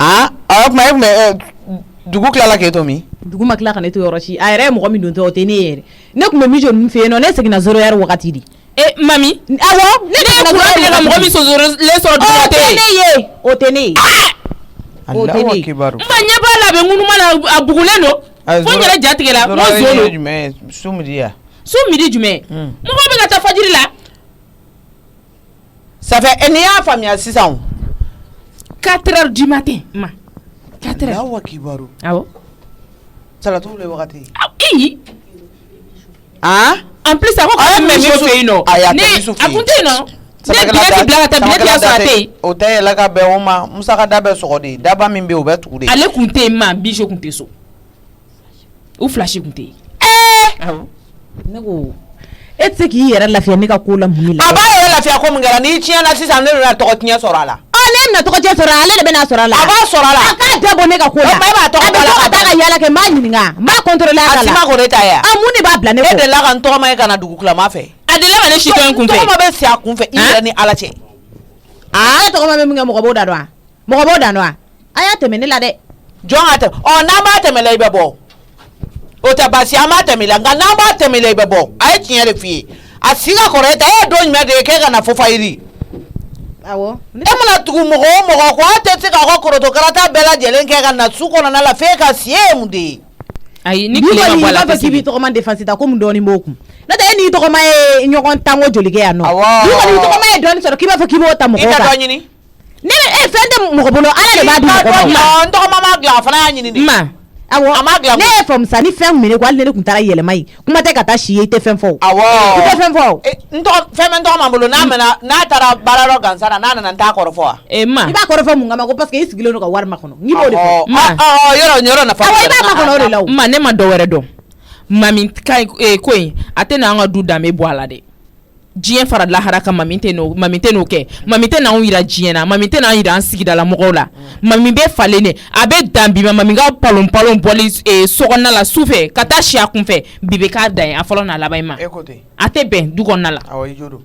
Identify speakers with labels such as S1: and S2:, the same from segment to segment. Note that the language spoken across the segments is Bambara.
S1: mais dugu kila la ke to mi
S2: dugu ma kila ka ne to yɔrɔ si a yɛrɛ ye mɔgɔ min don tɛ o tɛ ne yɛrɛ ne tun bɛ mi jɔ ninnu fɛ yen nɔ ne seginna 0 heure wagati de
S3: mami
S2: awɔ ne
S3: seginna 0 heure ka mɔgɔ min le sɔrɔ dugu la tɛ
S2: o tɛ ne ye
S1: Allahu akbar
S3: ma ɲɛ b'a la a bɛ ŋunuma la a bugulen don fo n yɛrɛ ja tigɛla n ko zolo
S1: su midi ya
S3: su midi jumɛn mɔgɔ bɛ ka taa fajiri la
S1: ça fait n'i y'a faamuya sisan
S3: 4 heures du matin ma 4 heures
S1: Allahu akbar
S3: awɔ
S1: salatu le wagati
S3: en plus a ko ka mɛ min fɛ yen nɔ ne a kun tɛ yen nɔ ne bileti bila ka taa bileti y'a sɔrɔ a tɛ yen
S1: o tɛ yɛlɛ ka bɛn o ma musaka da bɛ sɔgɔ de daba min bɛ yen o bɛ tugu de
S3: ale kun tɛ yen ma bijo kun tɛ so u filasi kun tɛ yen awɔ
S2: ne ko e tɛ se k'i yɛrɛ lafiya ne ka ko la mun la
S1: a b'a yɛrɛ lafiya ko mun kɛra n'i tiɲɛna sisan ne bɛna tɔgɔ tiɲɛ sɔrɔ a la
S2: ne bɛna tɔgɔ tiɲɛ sɔrɔ ale de bɛna sɔrɔ a la
S1: a b'a sɔrɔ a la
S2: a k'a dabɔ ne ka ko la
S1: e b'a tɔgɔ
S2: a bɛ to ka taa ka yala kɛ n b'a ɲininka n b'a contrôler a
S1: a si ma ko ne ta ye
S2: mun de b'a bila ne kɔ
S1: e delila ka n tɔgɔma ye ka na dugu tilama fɛ
S3: a delila ka ne si to in kun fɛ
S1: tɔgɔma bɛ si a kun fɛ i yɛrɛ ni ala cɛ
S2: e tɔgɔma bɛ min kɛ mɔgɔ b'o da dɔn wa mɔgɔ b'o da dɔn wa a y'a tɛmɛ ne la dɛ
S1: jɔn ka tɛmɛ n'an b'a tɛmɛ la i bɛ bɔ o tɛ baasi an b'a tɛmɛ la nka n'an b'a tɛmɛ la i bɛ bɔ a ye tiɲɛ de f'i ye a si ka kɔrɔ e ta e ye don jumɛn de ye k'e ka na fɔ fayiri
S2: awɔ
S1: e mana tugu mɔgɔ o mɔgɔ kɔ a tɛ se k'a ka koroto karata bɛɛ lajɛlen kɛ ka na su kɔnɔna la f'e ka si ye mun de ye
S3: ayi ni tile ma bɔ a la
S2: k'i b'i tɔgɔma défense ta komi dɔɔni b'o kun n'o tɛ e n'i tɔgɔma ye ɲɔgɔn tanko joli kɛ yan nɔ n'i kɔni tɔgɔma ye dɔɔni sɔrɔ k'i b'a fɔ k'i b'o ta mɔgɔw kan
S1: i ka dɔ ɲini
S2: ne fɛn tɛ mɔgɔ bolo ala de b'a di mɔgɔ ma
S1: n tɔgɔma ma dilan a fana y'a ɲini de
S2: awɔ ne ye famusa ni fɛn minɛ ko hali ne de tun taara yɛlɛma ye kuma tɛ ka taa si ye i tɛ fɛn fɔ
S1: awɔ
S2: i tɛ fɛn fɔ
S1: fɛn bɛ n tɔgɔma bolo n'a taara baara yɔrɔ gansan na n'a nana n t'a kɔrɔ fɔ wa
S3: ma
S2: i b'a kɔrɔ fɔ mun kama ko parce que i sigilen don ka wari makɔnɔ n'i b'o de fɔ
S1: yɔrɔ nafa
S2: awɔ i b'a makɔnɔ o de la
S3: ma ne ma dɔ wɛrɛ dɔn mami ko in a tɛ n'an ka du danbe bɔ a la dɛ diɲɛ fara lahara kan mami tɛ n'o kɛ mami tɛ n'anw yira diɲɛ na mami tɛ n'an yira an sigidala mɔgɔw la mami bɛ falen de a bɛ dan bi ma mami ka palon bɔli sokɔnɔna la sufɛ ka taa si a kunfɛ bi bɛ k'a dan ye a fɔlɔ n'a laban ma a tɛ bɛn du kɔnɔna la
S1: awɔ i jo don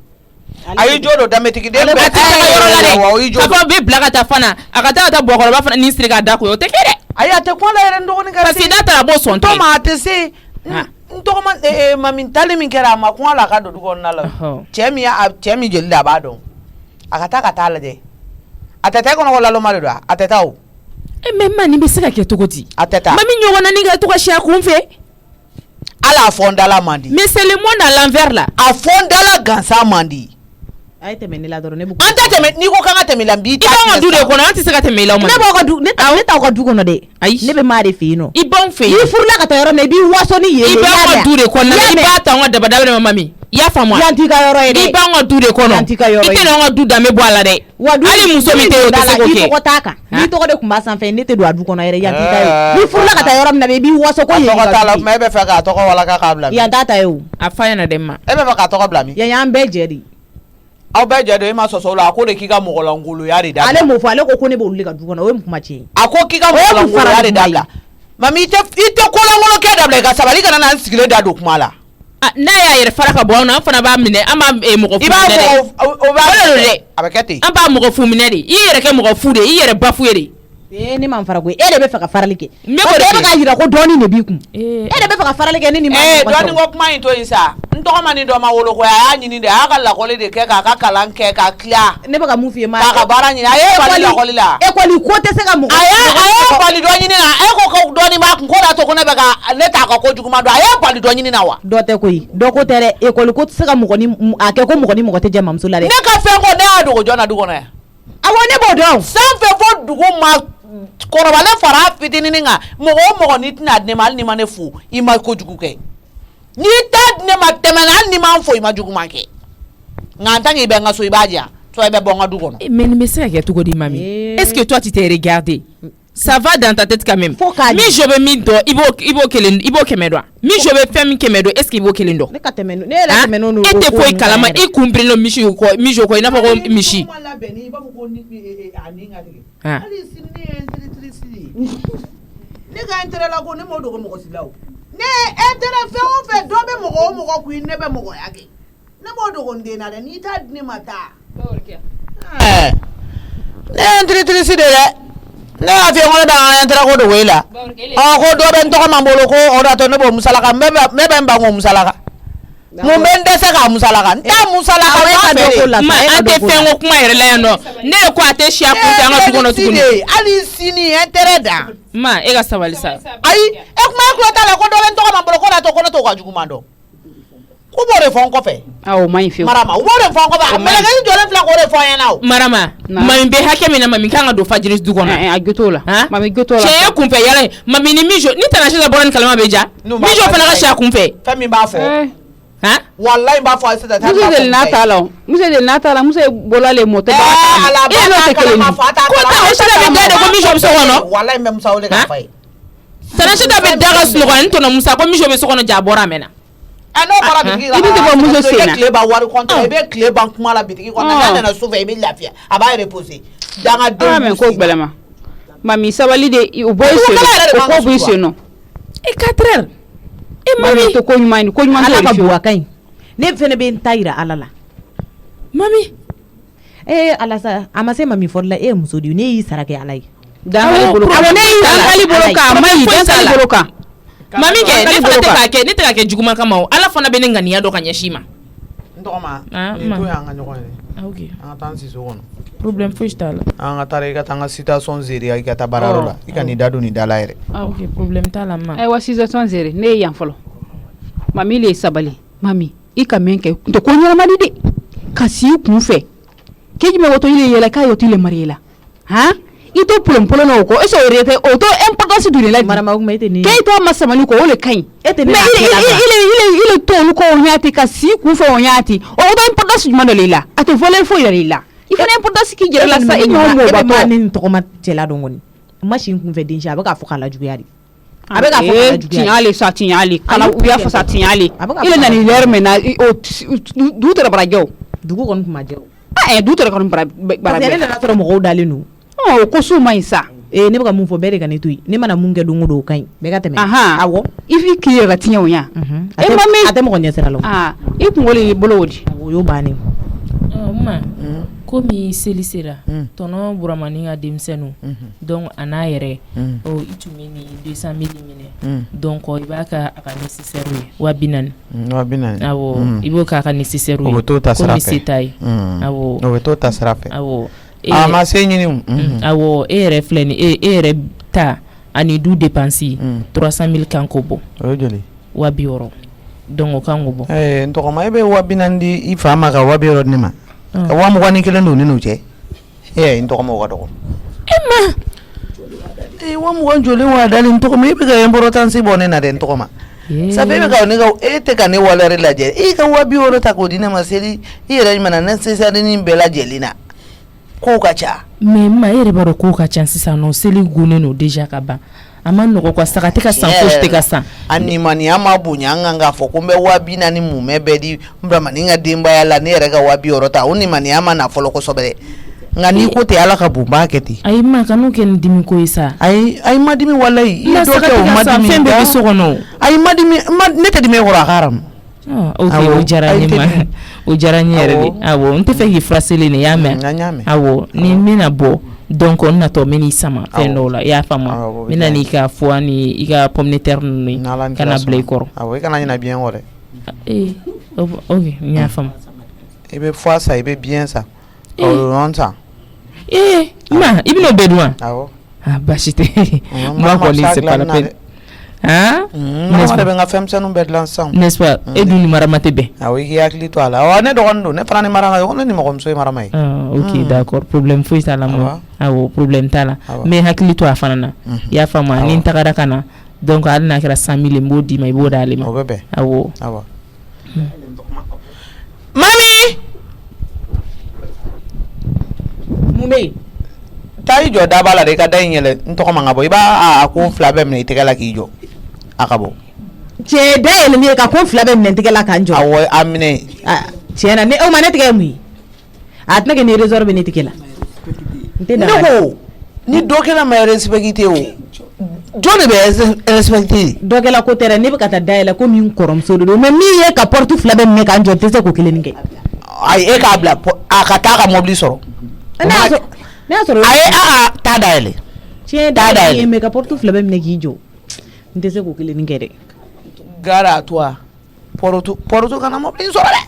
S1: a y'i jo don danbetigiden bɛɛ
S3: tɛ yɔrɔ la dɛ k'a fɔ bɛ bila ka taa fana a ka taa bɔkɔrɔba fana ni siri k'a da ko o tɛ kɛ dɛ
S1: ayi a tɛ kɔn la yɛrɛ n dɔgɔnin ka se
S3: parce que n'a taara bɔ sɔn tɛ
S1: tɔma a tɛ se n tɔgɔma mami tali min kɛra a ma kuma la a ka don du kɔnɔna la cɛ min jeli la a b'a dɔn a ka taa lajɛ a tɛ taa e kɔnɔ ko laloma de don a tɛ taa o
S3: mais ma nin bɛ se ka kɛ cogo di
S1: a tɛ taa
S3: mami ɲɔgɔnna ni ka to ka si a kun fɛ
S1: ala a fɔ n dala man di
S3: mais c'est le monde à l'envers là
S1: a fɔ n dala gansan man di
S2: a ye tɛmɛ ne la dɔrɔn ne b'u
S1: an tɛ tɛmɛ n'i ko k'an ka tɛmɛ la n b'i ta
S3: i b'an ka du de kɔnɔ an tɛ se ka tɛmɛ i la o ma
S2: ne b'aw ka du ne t'aw ka du kɔnɔ dɛ
S3: ayi
S2: ne bɛ maa de fɛ yen nɔ
S3: i b'anw fɛ yen
S2: n'i furula ka taa yɔrɔ min na i b'i waso ni yen
S3: i b'an ka du de kɔnɔ i b'a ta an ka dabadaba de ma mami i y'a faamu
S2: yan t'i ka yɔrɔ ye dɛ
S3: i b'an ka du de kɔnɔ
S2: yan t'i ka yɔrɔ ye
S3: i tɛ n'an ka du danbe bɔ a la dɛ hali muso min tɛ yen o tɛ se k'o kɛ
S2: i tɔgɔ t'a kan n'i tɔgɔ de tun b'a sanfɛ ne tɛ don a du kɔnɔ yɛrɛ yan t'i ta ye n'i furula ka taa yɔrɔ min na i b'i waso ko yen
S1: tɔgɔ t'a la mais e bɛ fɛ k'a tɔgɔ walaka k'a bila min
S2: yan t'a ta ye o
S3: a fa ɲɛna dɛ ma
S1: e bɛ fɛ k'a tɔgɔ bila min
S2: yan y'an bɛɛ jɛ de
S1: aw bɛɛ jɛ don e ma sɔsɔ o la a ko de k'i ka mɔgɔlankoloya de dabila
S2: ale m'o fɔ ale ko ne b'olu de ka du kɔnɔ o ye kuma tiɲɛ ye
S1: a ko k'i ka mɔgɔlankoloya de dabila mami i tɛ kolankolo kɛ dabila i ka sabali kana na n sigilen da don kuma la
S3: n'a y'a yɛrɛ fara ka bɔ anw na an fana b'a minɛ an b'a mɔgɔ fu minɛ dɛ
S1: o b'a
S3: dɛ
S1: a bɛ kɛ ten
S3: an b'a mɔgɔ fu minɛ de i yɛrɛ kɛ mɔgɔ fu de i yɛrɛ bafu ye de
S2: ne ma fara koyi e de bɛ fɛ ka farali kɛ
S3: ne ko de
S2: bɛ ka jira ko dɔɔnin de b'i kun e de bɛ fɛ ka farali kɛ ne ni ma
S1: dɔɔnin ko kuma in to yen sa n tɔgɔma ni dɔ ma wolo ko a y'a ɲini de a y'a ka lakɔli de kɛ k'a ka kalan kɛ k'a tila
S2: ne bɛ ka mun f'i ye
S1: k'a ka baara ɲini a ye bali lakɔli la
S2: ekɔli ko tɛ se ka mɔgɔ
S1: a ye bali dɔ ɲini na e ko ko dɔɔnin b'a kun ko de y'a to ko ne bɛ ka ne t'a ka ko juguman dɔn a ye bali dɔ ɲini na wa
S2: dɔ tɛ koyi dɔ ko tɛ dɛ ekɔli ko tɛ se ka mɔgɔ ni a kɛ ko mɔgɔ ni mɔgɔ tɛ jɛ mamuso la dɛ
S1: ne ka fɛn ko ne y'a dogo jɔn na du kɔnɔ yan
S2: awɔ ne b'o dɔn
S1: sanfɛ fo dugu ma kɔrɔbalen fara fitinin kan mɔgɔ o mɔgɔ n'i tɛna di ne ma hali n'i ma ne fo i ma kojugu kɛ n'i t'a di ne ma tɛmɛ na hali n'i ma n fo i ma juguman kɛ nka en tant que i bɛ n ka so i b'a diya soit i bɛ bɔ n ka du kɔnɔ.
S3: mais nin bɛ se ka kɛ cogo di mami est-ce que toi tu t'es regardé ça va dans ta tête quand même min jo bɛ min dɔn i b'o kɛmɛ dɔn min jo bɛ fɛn min kɛmɛ dɔn est-ce que i b'o kelen dɔn
S2: ne ka tɛmɛ ne yɛrɛ tɛmɛ n'o
S3: e tɛ foyi kalama i kun birilen misi kɔ i n'a fɔ ko misi
S1: ne ka intérêt la ko ne m'o dogo mɔgɔ si la o ne intérêt fɛn o fɛn dɔ bɛ mɔgɔ o mɔgɔ kun ne bɛ mɔgɔya kɛ ne m'o dogo n den na dɛ n'i t'a di ne ma taa ne ye n tirisiri de dɛ ne y'a f'i ye ko ne da an tɛra ko dogo i la ko dɔ bɛ n tɔgɔ ma n bolo ko o de y'a to ne b'o musalaka ne bɛ n ban k'o musalaka mun bɛ n dɛsɛ k'a musalaka n t'a musalaka n b'a feere
S3: an tɛ fɛn ko kuma yɛrɛ la yan nɔ ne ye ko a tɛ siya kun tɛ an ka du kɔnɔ tuguni
S1: hali sini intérêt da
S3: ma e ka sabali sa
S1: ayi e kuma e kulo t'a la ko dɔ bɛ n tɔgɔ ma n bolo ko de y'a to ko ne t'o ka juguman dɔn ko b'o de fɔ n kɔfɛ
S4: o ma ɲi fiyewu
S1: Marama u b'o de fɔ n kɔfɛ mɛlɛkɛni jɔlen filɛ k'o de fɔ n ɲɛna o
S3: Marama mami bɛ hakɛ min na mami kan ka don fajiri du kɔnɔ
S4: a jo t'o la mami jo t'o la
S3: cɛ ye kunfɛ yala ye mami ni mijo ni Tanasita bɔra ni kalama bɛ ja mijo fana ka siya kunfɛ
S1: fɛn min b'a fɔ wallahi b'a fɔ Aïssata ta
S4: muso de n'a ta la muso de n'a ta la muso ye bɔla le moto ba
S1: ala ba ta kalama fa ta
S3: ko ta o sira bɛ da de ko mijo bɛ so kɔnɔ
S1: wallahi mɛ Musa wele k'a fɔ ye
S3: Tanasita bɛ da ka sunɔgɔ ni tɔnɔ Musa ko mijo bɛ so kɔnɔ ja bɔra a mɛnna
S1: n'o bɔra bitigi la
S4: i bɛ se ka muso sen na
S1: tile ban wari compte i bɛ tile ban kuma la bitigi kɔnɔ n'a nana su fɛ i bɛ lafiya a b'a reposer danga den
S4: mɛ ko gbɛlɛma mami sabali de o bɔ i sen o ko b'i sen nɔ
S3: e 4 heures e mami
S4: to ko ɲuman
S2: ala ka buwa ka ɲi ne fɛnɛ bɛ n ta yira ala la
S3: mami
S2: ala sa a ma se mami fɔlɔ la e ye muso de ye ne y'i sara kɛ ala ye
S4: dankali bolo kan ne y'i dankali bolo kan a ma ɲi dankali bolo kan
S3: mami kɛ ne fana tɛ k'a kɛ ne tɛ k'a kɛ juguman kama o ala fana bɛ ne ŋaniya dɔ ka ɲɛsin ma
S1: n tɔgɔma nin to y'an ka ɲɔgɔn ye an ka taa an siso kɔnɔ
S3: problème foyi t'a la
S1: an ka taa i ka taa an ka citation zeriya i ka taa baarayɔrɔ la i ka n'i da don nin da la yɛrɛ
S3: ok problème t'a la ma
S4: ayiwa citation zeri ne ye yan fɔlɔ mami le ye sabali mami i ka mɛn kɛ n tɛ ko ɲɛnamadi de ka si kun fɛ k'e jumɛn woto ile yɛlɛ k'a y'o tile mari la han i to polon na o ko eso rete o to importance du la
S2: Marama kuma ite ni
S4: ke to masamani ko o le kain
S2: ete ni
S4: ile to lu ko nyati ka si ku fo nyati o to importance du mandale la ate voler fo ile la i fana importance ki jere la sa i no mo ba to
S2: ni to ma tela don ngoni machine kun fe din sha ba ka fo kala jugu yari abe ka fo kala jugu
S4: tinyale sa tinyale kala u ya fo sa tinyale ile na ni ler mena o du tere brajo
S2: dugu kon kuma je
S4: du tere kon brajo
S2: parce que ne na toro mo dalen nu
S4: ko su ma isa
S2: ne bɛ ka mun fɔ bɛɛ de ka ne to yen ne mana mun kɛ don o don o ka ɲi bɛɛ ka tɛmɛ
S4: awɔ i fi k'i yɛrɛ tiɲɛ o ɲa
S2: a tɛ mɔgɔ ɲɛ sira la
S4: i kunkolo y'i bolo o di
S2: o y'o bannen
S3: ma komi seli sera tɔnɔ Buramani ka denmisɛnninw donc a n'a yɛrɛ i tun bɛ nin 200 000 minɛ donc i b'a ka a ka nécessaire ye 400 awɔ i b'o k'a ka nécessaire ye komi se t'a ye awɔ
S1: o bɛ t'o ta sira fɛ
S3: awɔ
S1: a ma se ɲini
S3: awɔ e yɛrɛ filɛ nin e yɛrɛ ta ani du dépense 300 000 kan k'o bɔ
S1: o ye joli
S3: 600 donc o kan k'o bɔ
S1: n tɔgɔma e bɛ 400 di i fa ma ka 600 di ne ma ka 21 don ne n'u cɛ n tɔgɔma o ka dɔgɔ
S3: e ma
S1: 20 joli wa dali n tɔgɔma e bɛ ka importance bɔ ne na dɛ n tɔgɔma sabu e bɛ ka ne ka e tɛ ka ne walɛri lajɛ e ka 600 ta k'o di ne ma seli i yɛrɛ mana nécessaire nin bɛɛ lajɛlen na ko ka ca
S3: mais ma yɛrɛ b'a dɔn ko ka ca sisan nɔ seli gunnen no déjà ka ban a ma nɔgɔ quoi saga tɛ ka san fosi tɛ ka san
S1: a nimaniya ma bonya an kan k'a fɔ ko n bɛ 200 ni mumɛ bɛɛ di Buramani ka denbaya la ne yɛrɛ ka 200 ta o nimaniya ma na fɔlɔ kosɛbɛ dɛ nka n'i ko tɛ ala ka bon b'a kɛ ten
S3: ayi ma kan'o kɛ ni dimi ko ye sa
S1: ayi ma dimi walayi i ye dɔ kɛ o ma dimi
S3: fɛn bɛɛ bɛ so kɔnɔ
S1: ayi ma dimi ne tɛ dimi e kɔrɔ a ka haramu
S3: ok o diyara n ye ma o diyara n ye yɛrɛ de awɔ n tɛ fɛ k'i furaseli nin y'a mɛn awɔ ni n bɛna bɔ donc n natɔ n bɛ n'i sama fɛn dɔw la i y'a faamu n bɛna n'i ka foie ni i ka pomme de terre ninnu ye ka na bila i kɔrɔ
S1: awɔ i kana ɲinɛ biɲɛ kɔ dɛ
S3: ok n y'a faamu
S1: i bɛ foie san i bɛ biɲɛ san ka ɔrɔn san
S3: ma i bɛn'o bɛɛ dun wa
S1: awɔ
S3: baasi tɛ n b'a kɔni c'est pas la peine
S1: ne bɛ n ka fɛnmisɛnninw bɛɛ dilan sisan
S3: n'est-ce pas e dun ni Marama tɛ bɛn
S1: awɔ i k'i hakili to a la awɔ ne dɔgɔnin don ne fana ni Marama ye ne ni mɔgɔmuso ye Marama ye
S3: ok d'accord problème foyi t'a la ma awɔ problème t'a la mais hakili to a fana na i y'a faamu ni n tagara ka na donc hali n'a kɛra 100 000 n b'o d'i ma i b'o d'ale ma
S1: o bɛ bɛn
S3: awɔ
S1: mami
S2: mun bɛ yen
S1: taa i jɔ daba la de i ka da in yɛlɛ n tɔgɔ man ka bɔ i b'a a ko fila bɛɛ minɛ i tɛgɛ la k'i jɔ a ka bɔ
S2: cɛ da yɛlɛ ni ye ka ko fila bɛɛ minɛ n tɛgɛ la k'an jɔ
S1: awɔ a minɛ
S2: tiɲɛ na ne o ma ne tɛgɛ ye mun ye a tɛna kɛ ni résort bɛ ne tɛgɛ la
S1: ne ko ni dɔ kɛra ma respecté o jɔn de bɛ respecté
S2: dɔ kɛla ko tɛ dɛ ne bɛ ka taa da yɛlɛ ko min kɔrɔmuso de don mais min ye ka porte fila bɛɛ minɛ k'an jɔ n tɛ se k'o kelen kɛ
S1: ayi e k'a bila a ka taa ka mobili sɔrɔ
S2: ne y'a sɔrɔ
S1: a ye a taa da yɛlɛ
S2: Tiens, d'ailleurs, mais porte flamme ne kijo. Ndese ko kile ngere.
S1: Gara toi. Poroto kana mo bin sore.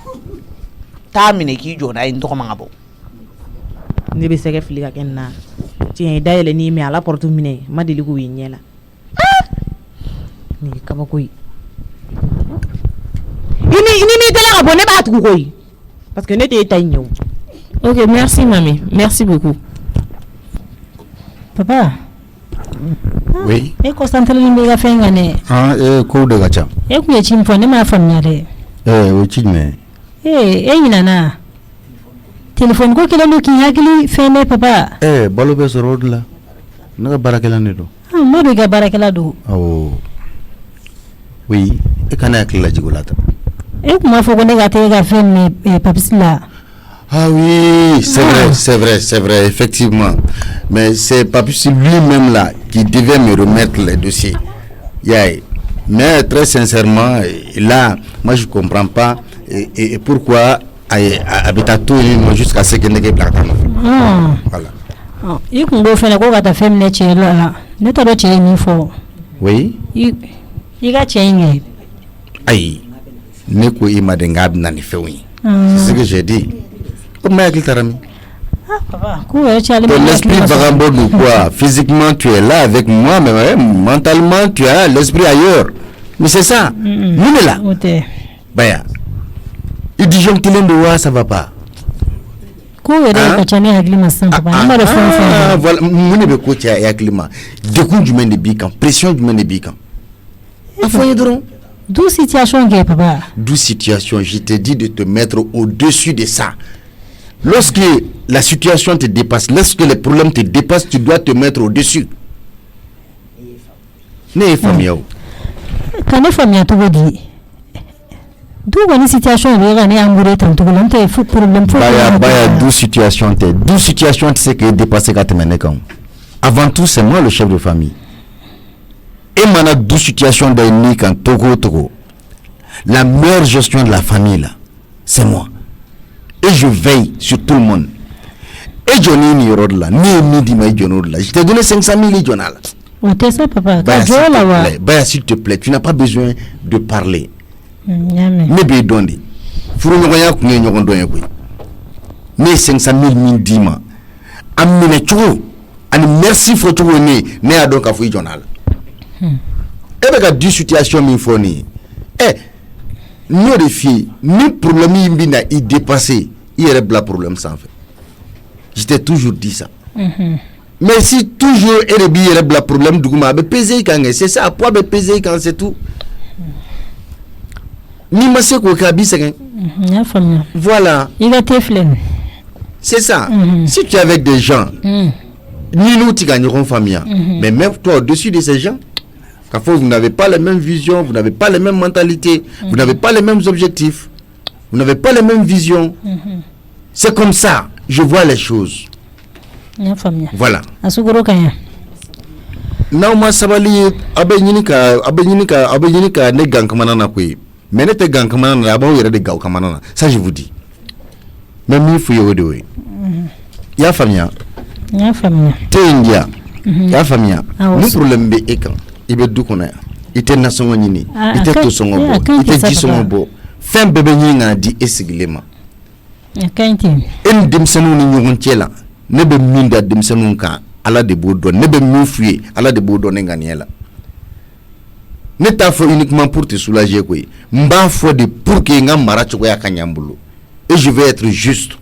S1: Ta mine kijo na ndo ma ngabo.
S2: Ne be sege fliga kenna. Tiens, d'ailleurs ni me ala porte mine, ma deli ko yinyela. Ni kaba koy. Ini tela abonné ba tu koy. Parce que ne te taigno.
S3: Ok, merci mamie. Merci beaucoup.
S5: Papa.
S6: Oui.
S5: E ko santal ni ga fenga ne.
S6: Ko de gacha.
S5: E ku ye chimpo ne ma famnya de.
S6: O chime.
S5: Ina na. Téléphone ko kila lu ki hakili fene papa.
S6: Balo be so road la. Na barakela ne do.
S5: Mo do ga barakela do.
S6: Oh. Oui, e kana kila jigolata.
S5: E ku ma fo ko ne ga te ga fene papisla.
S6: Ah oui, c'est vrai, effectivement. Mais c'est Papus lui-même là qui devait me remettre les dossiers. Mais très sincèrement, là, moi je comprends pas et pourquoi habitato jusqu'à ce que ne voilà.
S5: Il faut faire quoi ta femme ne tient là. Ne t'as pas tient ni fort.
S6: Oui.
S5: Il a tient.
S6: Aïe. Ne ko imadengab nani fewi. C'est ce que j'ai dit. L'esprit vagabond ou quoi? Physiquement tu es là avec moi, mais mentalement tu as l'esprit ailleurs. Mais c'est ça. Nous est là. Baya. Il dit donc ça va pas.
S5: Voilà.
S6: Mon ebe coach ya climat. Découvre du mène de bican, pression du mène de bican.
S5: D'où situation papa?
S6: D'où situation, je te dis de te mettre au-dessus de ça. Lorsque la situation te dépasse, lorsque les problèmes te dépassent, tu dois te mettre au-dessus. Ne famille.
S5: Quand les familles tout dit. D'où une situation est né amoureux tant que l'on te fait problème.
S6: Baya d'où situation te. D'où situation tu sais que dépasser quand tu mènes quand. Avant tout c'est moi le chef de famille. Et maintenant d'où situation d'un quand Togo. La meilleure gestion de la famille là, c'est moi. Et je veille sur tout le monde. Et Johnny ni là, ni dit mais Johnny là. Je t'ai donné 500 000 Johnny là.
S5: On te sait papa.
S6: Bah s'il te plaît, tu n'as pas besoin de parler. Mais bien donné. Faut nous voyons qu'on est nous donner quoi. Mais 500 000 min dima. Amine tout. Ani merci faut tout ne a donc à fouiller Johnny là. Et ben deux situations min foni. Nous les filles, nous problème il dépassé, il y a un problème sans fait. Je t'ai toujours dit ça. Mais si toujours il y a un problème du coup, c'est ça, pour peser quand c'est tout. Ni ma c'est quoi c'est voilà.
S5: Il a été flemme.
S6: C'est ça. Si tu es avec des gens, ni nous tu gagnerons famille. Mais même toi au-dessus de ces gens. Parfois, vous n'avez pas les mêmes visions, vous n'avez pas les mêmes mentalités, vous n'avez pas les mêmes objectifs, vous n'avez pas les mêmes visions. C'est comme ça, je vois les choses. Voilà. Non, moi, ça va lire. Abeyinika, ne gang kamanana kwe. Mais ne te gang kamanana, là-bas, il y a des gars kamanana. Ça, je vous dis. Même il faut y aller. Ya famia. Te India. Ya famia. Nous problème be ekan. Ibe du kona ite nasongo nyini ite to songo bo ite ji songo bo fem bebe nyinga di esigilema
S5: kanti
S6: en demsenu ni nyogon tiela ne be minda demsenu ka ala de bodo ne be mufuye ala de bodo ne nganiela ne ta fo uniquement pour te soulager quoi mba fo de pour que nga mara choko ya kanyambulo et je vais être juste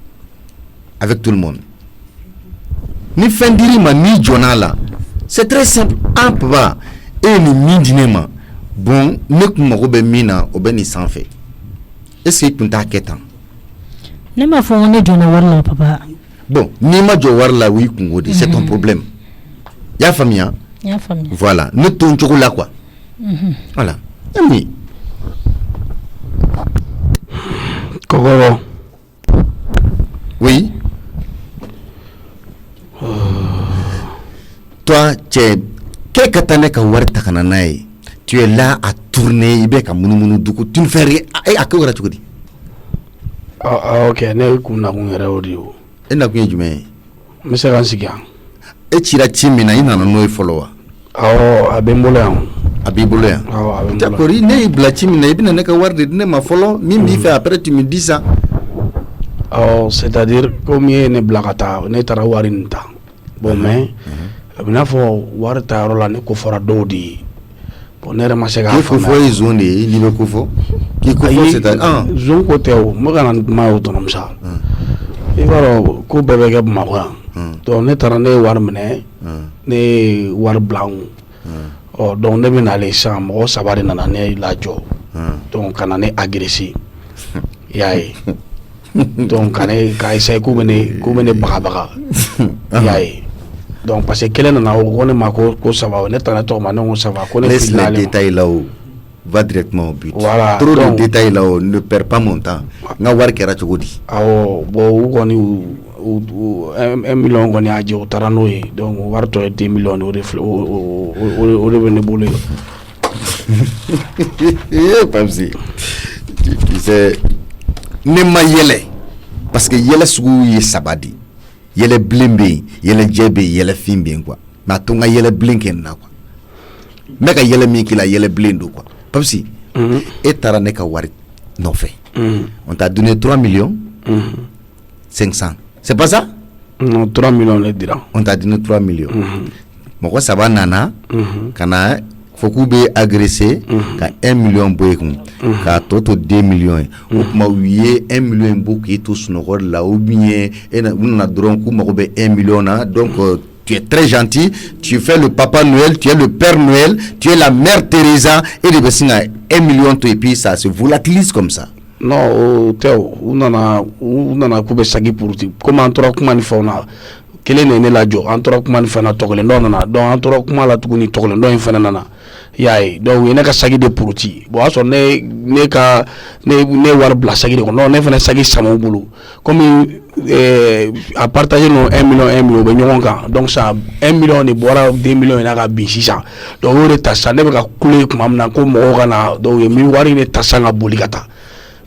S6: avec tout le monde ni fendiri ma ni jonala c'est très simple en papa et ni mindinema bon ne kuma ko be mina o be ni sanfé est-ce que kunta ketan
S5: ne ma fo ne jona warla papa
S6: bon ni ma jo warla wi kungodi c'est ton problème ya famille voilà ne ton chocolat quoi voilà ami
S7: Kokoro
S6: oui toi tu es là à tourner tu ne fais rien à quoi tu dis
S7: ok ne kuna kungere audio
S6: ena kunye jume
S7: monsieur Ransiga
S6: e cira ci min na i nana n'o ye fɔlɔ wa?
S7: A bɛ n bolo yan.
S6: A b'i bolo yan? D'accord, ne y'i bila ci min na i bɛna ne ka wari de di ne ma fɔlɔ min b'i fɛ après tu me dis ça.
S7: C'est-à-dire comme i ye ne bila ka taa ne taara wari nin ta bon mais a bɛ n'a fɔ wari ta yɔrɔ la ne ko fɔra dɔw de ye bon ne yɛrɛ ma se k'a faamuya.
S6: K'i ko fɔ ye zon de ye n'i bɛ ko fɔ k'i ko fɔ c'est-à-dire
S7: zon ko tɛ o n bɛ ka na kuma ye o dɔrɔn sa i b'a dɔn ko bɛɛ bɛ kɛ Bamakɔ yan donc ne taara ne ye wari minɛ ne ye wari bila n kun donc ne bɛ nalen sisan mɔgɔ 3 de nana ne lajɔ donc ka na ne agresser i y'a ye donc k'a essayer k'u bɛ ne bagabaga i y'a ye donc parce que kelen nana o ko ne ma ko ça va ne taara ne tɔgɔ ma ne ko ça va ko ne
S6: filila ale ma. Laisse les détails là-haut. Va directement au but.
S7: Voilà.
S6: Trop de détails là-haut, ne perds pas mon temps. Nga wari kɛra cogo di?
S7: Bon u kɔni 1 million kɔni y'a jɛ u taara n'o ye donc wari tɔ ye 2 millions o de bɛ ne bolo
S6: yen. Pamsi, tu sais, ne ma yɛlɛ parce que yɛlɛ sugu ye 3 de. Yɛlɛ bilen bɛ yen, yɛlɛ jɛ bɛ yen, yɛlɛ fin bɛ yen quoi. Mais a to n ka yɛlɛ bilen kɛ nin na quoi. N bɛ ka yɛlɛ min k'i la yɛlɛ bilen don quoi. Papsi, et taara ne ka wari nɔfɛ. On t'a donné 3 millions 500. C'est pas ça?
S7: Non, 3 millions le dira.
S6: On t'a donné 3 millions. Mɔgɔ 3 nana ka na fɔ k'u bɛ agresser ka 1 million bɔ i kun k'a tɔ to 2 millions ye. O tuma u ye 1 million bɔ k'i to sunɔgɔ la ou bien u nana dɔrɔn k'u mago bɛ 1 million na donc tu es très gentil, tu fais le Papa Noël, tu es le Père Noël, tu es la Mère Teresa et de besinga 1 million et puis ça se volatilise comme ça.
S7: Non, Théo, on a coupé sagi pour ti. Comment on tora kuma ni fauna? Quel est né la jo? On tora kuma ni fauna toglen non donc on tora kuma la tukuni toglen don fana nana. Yaye donc ina ka sagi de pour ti. Bon aso ne war bla sagi de non ne fana sagi sama bulu. Comme à partager nos 1 million be ñogon kan donc ça 1 million ni bora 2 millions ina ka bi sisan donc o de tassa ne be ka kule kuma na ko mo kana donc mi wari ne tassa nga boli kata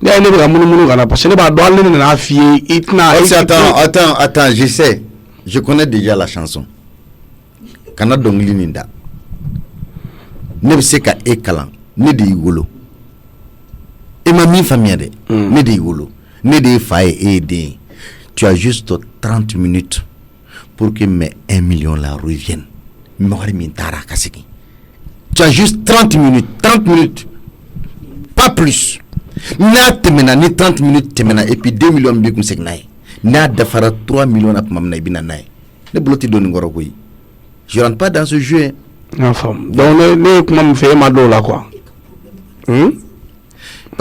S7: ne be ka munu kana parce que ne ba do alle ne na fie itna
S6: attends je sais je connais déjà la chanson kana dongli ninda ne be se ka e kalan ne de igolo e ma mi famille de ne de igolo ne de fa e de. Tu as juste 30 minutes pour que mes 1 million là reviennent. Tu as juste 30 minutes. Pas plus. Na temena ni 30 minutes temena et puis 2 millions bi kun segnaye. Na dafara 3 millions na mamna ibina naye. Ne bloti doni ngoro koyi. Je rentre pas dans ce jeu.
S7: Enfin, donc ne kuma me fait ma do là quoi.
S6: Même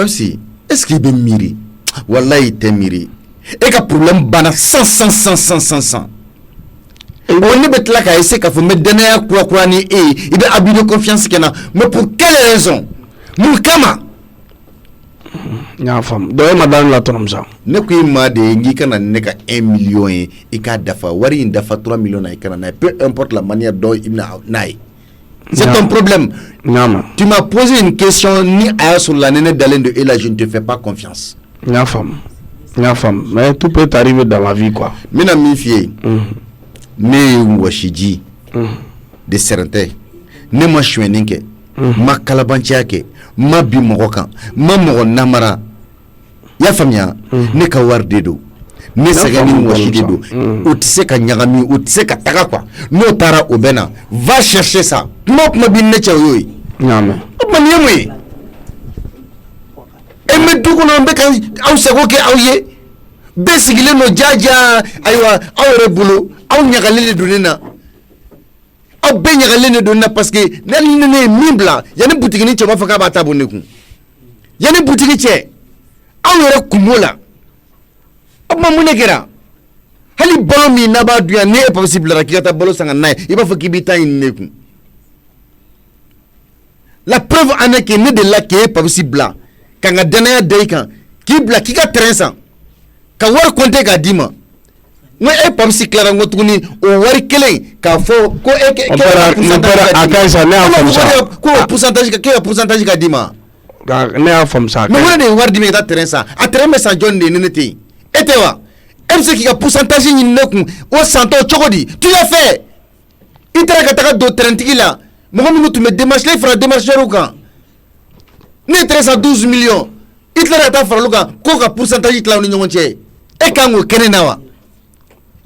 S6: si est-ce qu'il be miri? Wallahi te miri. Et que problème bana 100 on ne peut pas essayer qu'il faut me donner un quoi ni il doit abus de confiance qu'il a mais pour quelle raison Moukama
S7: nya fam do ma dan la tonom sa
S6: ne ko ma de ngi kana ne ka 1 million e ka dafa wari dafa 3 millions na kana na peu importe la manière dont il n'a c'est ton problème. Tu m'as posé une question ni à sur la nene d'Alain de Ela, je ne te fais pas confiance.
S7: Nya femme, mais tout peut arriver dans la vie quoi.
S6: Mina mi fie. Ne washiji. De serente. Ne ma shweninke. Ma kalabantiake. Ma bi mogokan. Ma mogo namara. Ya famia. Ne ka warde do. Ne sagani washiji do. Utise ka nyagami, utise ka taka quoi. No tara obena. Va chercher ça. Mok ma bin ne chayoyi.
S7: Nyame.
S6: Man yemwe. E me dugu no mbeka au sego ke au ye besigile no jaja aywa awre bulu aw nyagalele dunena aw be nyagalele dunena parce que ne mibla yani boutique ni choma faka ba tabone ku yani boutique che awre kumola abma munegera hali bolo mi na ba duya ne possible ra kiyata bolo sanga nay iba faki bita neku la preuve en est que ne de la que possible kanga dana deikan ki bla ki ka trensa ka war konte ka dima mo e pam si clara ngotuni o war kele ka fo ko e ke
S7: akaisa ne afam sa
S6: ko pourcentage ka dima
S7: ne afam sa
S6: mo ne war dimi ka trensa a treme sa jonne ne nete etewa MC ki ka pourcentage ni neku o santo chokodi tu l'as fait i taara ka taga don terraintigi la mɔgɔ minnu tun bɛ démarche la i fara démarcheur kan ne 312 millions i tilara ka taa fara olu kan k'o ka pourcentage tila u ni ɲɔgɔn cɛ e kan k'o kɛnɛ na wa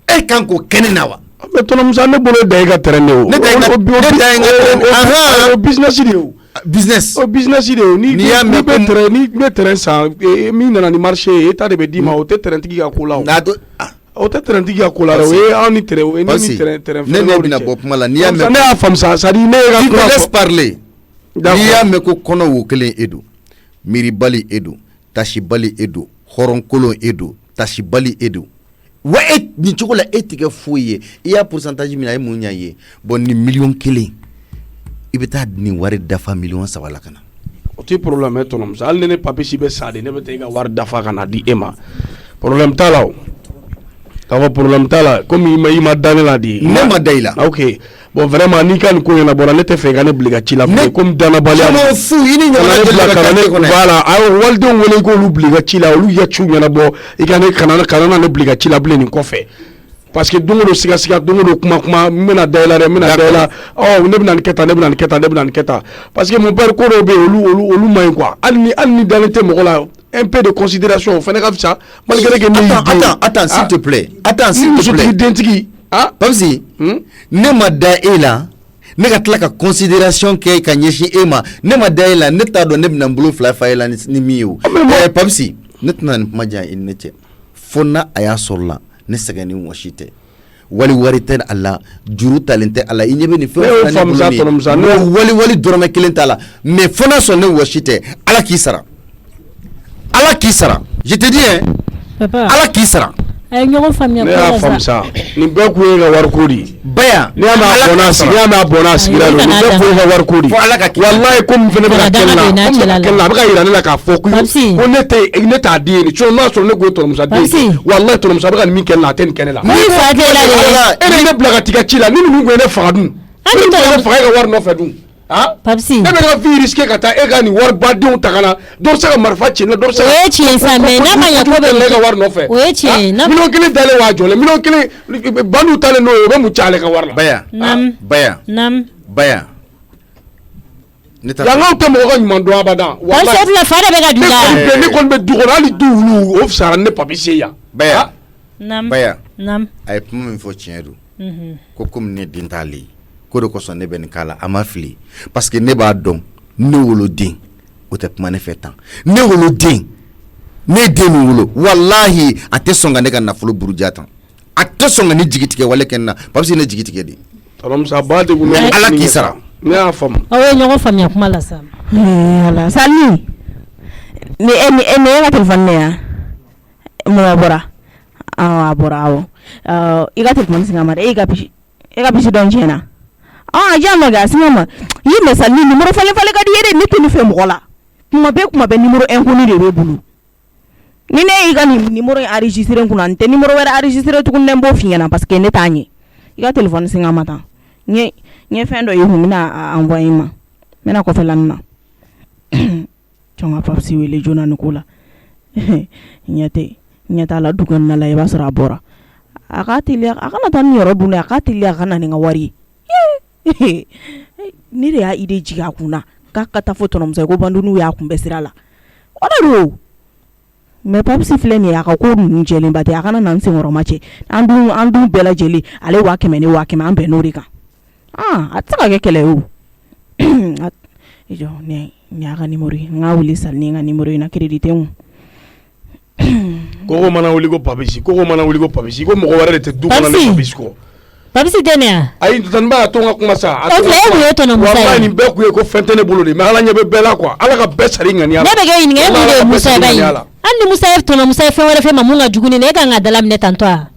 S6: e kan k'o kɛnɛ na wa
S7: mais tonton Musa ne bolo da i ka terrain de o
S6: ne da i ka
S7: o business de o
S6: business
S7: o business de o ni bɛ terrain san min nana ni marché ye état de bɛ d'i ma o tɛ terraintigi ka ko la o tɛ terraintigi ka ko la o ye anw ni terrain o ye ni terrain
S6: ne bɛna bɔ kuma la n'i y'a mɛn
S7: ne y'a faamu sa c'est à dire ne ye ka
S6: laisse parler n'i y'a mɛn ko kɔnɔ wo kelen e don miiribali e don tasibali e don hɔrɔnkolon e don tasibali e don wa e nin cogo la e tɛ kɛ foyi ye i y'a pourcentage min a ye mun ɲa ye bon nin miliyɔn kelen i bɛ taa nin wari dafa miliyɔn 3 la ka na
S7: o tɛ problème ye tonton Musa hali ne papier si bɛ sa de ne bɛ taa i ka wari dafa ka na di e ma problème t'a la o k'a fɔ problème t'a la komi i ma da ne la de
S6: ne ma da i la
S7: ok bon vraiment n'i ka nin ko ɲɛnabɔra ne tɛ fɛ i ka ne bila ka ci la komi danabaliya
S6: caman fu i ni ɲɔgɔnna deli ka kɛ kɔnɔ
S7: voilà ayiwa walidenw wele i k'olu bila i ka ci la olu ya ciw ɲɛnabɔ i ka ne kana ne bila i ka ci la bilen nin kɔfɛ parce que don o don siga don o don kuma n bɛna da i la dɛ n bɛna da i la ne bɛna nin kɛ tan ne bɛna nin kɛ tan ne bɛna nin kɛ tan parce que mon père ko dɔw bɛ yen olu man ɲi quoi hali ni dalen tɛ mɔgɔ la un peu de considération o fana ka fisa malgré que ne y'i den
S6: attends s'il te plaît attends s'il te plaît
S7: dentigi
S6: Papsi ne ma da e la ne ka tila ka considération kɛ ka ɲɛsin e ma ne ma da e la ne t'a dɔn ne bɛna n bolo fila fa e la ni min ye o Papsi ne tɛna nin kuma diya i ni ne cɛ fo na a y'a sɔrɔ la ne sɛgɛn ni wɔsi tɛ wali tɛ a la juru talen tɛ a la i ɲɛ bɛ nin fɛn wali dɔrɔmɛ kelen t'a la mais fo n'a sɔrɔ ne wɔsi tɛ ala k'i sara je te dis hein ala k'i sara
S5: a ye ɲɔgɔn faamuya
S7: ne y'a faamu sa nin bɛɛ kun ye ka wari ko de
S6: baya
S7: n'i y'a mɛn a bɔnna a sigira nin bɛɛ kun ye ka wari ko de wallahi ko min fana bɛ ka kɛ na a bɛ ka yira ne la k'a fɔ ko ne t'a den ye sinon n'a sɔrɔ ne ko ye tonton Musa den ye wallahi tonton Musa bɛ ka nin min kɛ ne la a tɛ nin kɛ ne la e de ye ne bila ka t'i ka ci la ni ninnu kun ye ne faga dun ne faga e ka wari nɔfɛ dun
S5: Papsi
S7: ne bɛ ka vie risquer ka taa e ka nin wari badenw ta ka na dɔ bɛ se ka marifa ci ne dɔ bɛ se ka
S5: o ye tiɲɛ sa mais n'a ma ɲɛ ko bɛ
S7: ne ka wari nɔfɛ
S5: o ye tiɲɛ ye
S7: miliyɔn kelen dalen wa jɔlen miliyɔn kelen bandu talen n'o ye o bɛ mun ci ale ka wari la
S6: baya
S7: yangaw tɛ mɔgɔ ka ɲuman dɔn abada
S5: wallahi la fa de bɛ ka du la
S7: ne kɔni bɛ du kɔnɔ hali du wulu o fisara ne papi se yan
S6: baya a ye kuma min fɔ tiɲɛ don ko komi ne den t'ale ye ko de kosɔn ne bɛ nin k'a la a ma fili parce que ne b'a dɔn ne woloden o tɛ kuma ne fɛ tan ne woloden ne den min wolo wallahi a tɛ sɔn ka ne ka nafolo buruja tan a tɛ sɔn ka ne jigi tigɛ wale kɛ na parce que ne jigi tigɛ de ala k'i sara
S7: ne y'a faamu
S5: aw ye ɲɔgɔn faamuya kuma la sa
S2: ala Sali ni e ka téléphone ne ya mo bɔra a bɔra awɔ i ka téléphone singa ma e ka bisi dɔn tiɲɛ na jama ga singa ma yi me Sali numéro falen ka di yere ne tɛ ni fɛ mɔgɔ la kuma bɛ numéro inconnu de bɛ bulu ni ne y'i ka numéro enregistré kunna n tɛ numéro wɛrɛ enregistré tuguni ne b'o f'i ɲɛna parce que ne t'a ɲɛ i ka téléphone singa ma tan ɲe fɛn dɔ ye hun bɛna envoyer ma n bɛna kɔfɛ la na jɔn ka Papsi wele joona ni ko la ɲɛ t'a la du kɔnɔna la i b'a sɔrɔ a bɔra a ka teliya a kana taa ni yɔrɔ dun dɛ a ka teliya a ka na ni ka wari ye ne de y'a idée jigin a kunna k'a ka taa fɔ tonton Musa ye ko banduniw y'a kunbɛn sira la o de don mais Papsi filɛ nin ye a ka ko ninnu jɛlenba tɛ a kana na n senkɔrɔma cɛ an dun bɛɛ lajɛlen ale 100 ne 100 an bɛn n'o de kan a tɛ se ka kɛ kɛlɛ ye o ni y'a ka numéro ye n k'a wele Sali ni n ka numéro ye na crédit tɛ n
S7: kun koko mana wuli ko Papsi ko mɔgɔ wɛrɛ de tɛ du kɔnɔ ni Papsi kɔ
S5: Papsi tɛ ne ya
S7: ayi tanba a to n ka kuma sa
S5: o filɛ e kun ye tonton Musa ye
S7: wallahi nin bɛɛ kun ye ko fɛn tɛ ne bolo de mais ala ɲɛ bɛ bɛɛ la quoi ala ka bɛɛ sara i ŋaniya la
S5: ne bɛ kɛ ɲininka e mun de ye Musa ye ba ye hali ni Musa ye tonton Musa ye fɛn wɛrɛ fɛ ma mun ka jugu ni ne e kan ka dala minɛ tantɔ a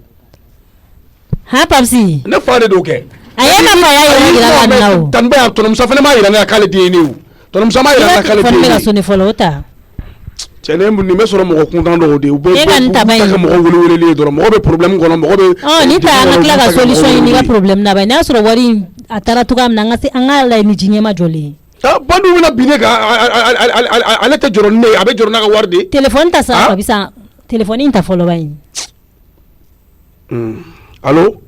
S5: Papsi
S7: ne fa de do kɛ
S5: a ye ma fa y'a yira la na o
S7: tanba ya tonton Musa fana m'a yira ne la k'ale den ye ne o tonton Musa m'a yira ne la k'ale den ye ne
S5: ka soni fɔlɔ o ta
S7: cɛ ne nin bɛ sɔrɔ mɔgɔ kuntan dɔw de u bɛ
S5: ka
S7: mɔgɔ wele ye dɔrɔn mɔgɔ bɛ problème kɔnɔ mɔgɔ bɛ
S5: ni ta an ka tila ka solution ɲini ka problème na ba n'a sɔrɔ wari a taara cogoya min na an ka la ni diɲɛ ma jɔlen
S7: bandu bɛna bin ne kan ale tɛ jɔrɔ ni ne ye a bɛ jɔrɔ n'a ka wari de
S5: téléphone ta sa a bɛ sa téléphone in ta fɔlɔ ba in
S7: allo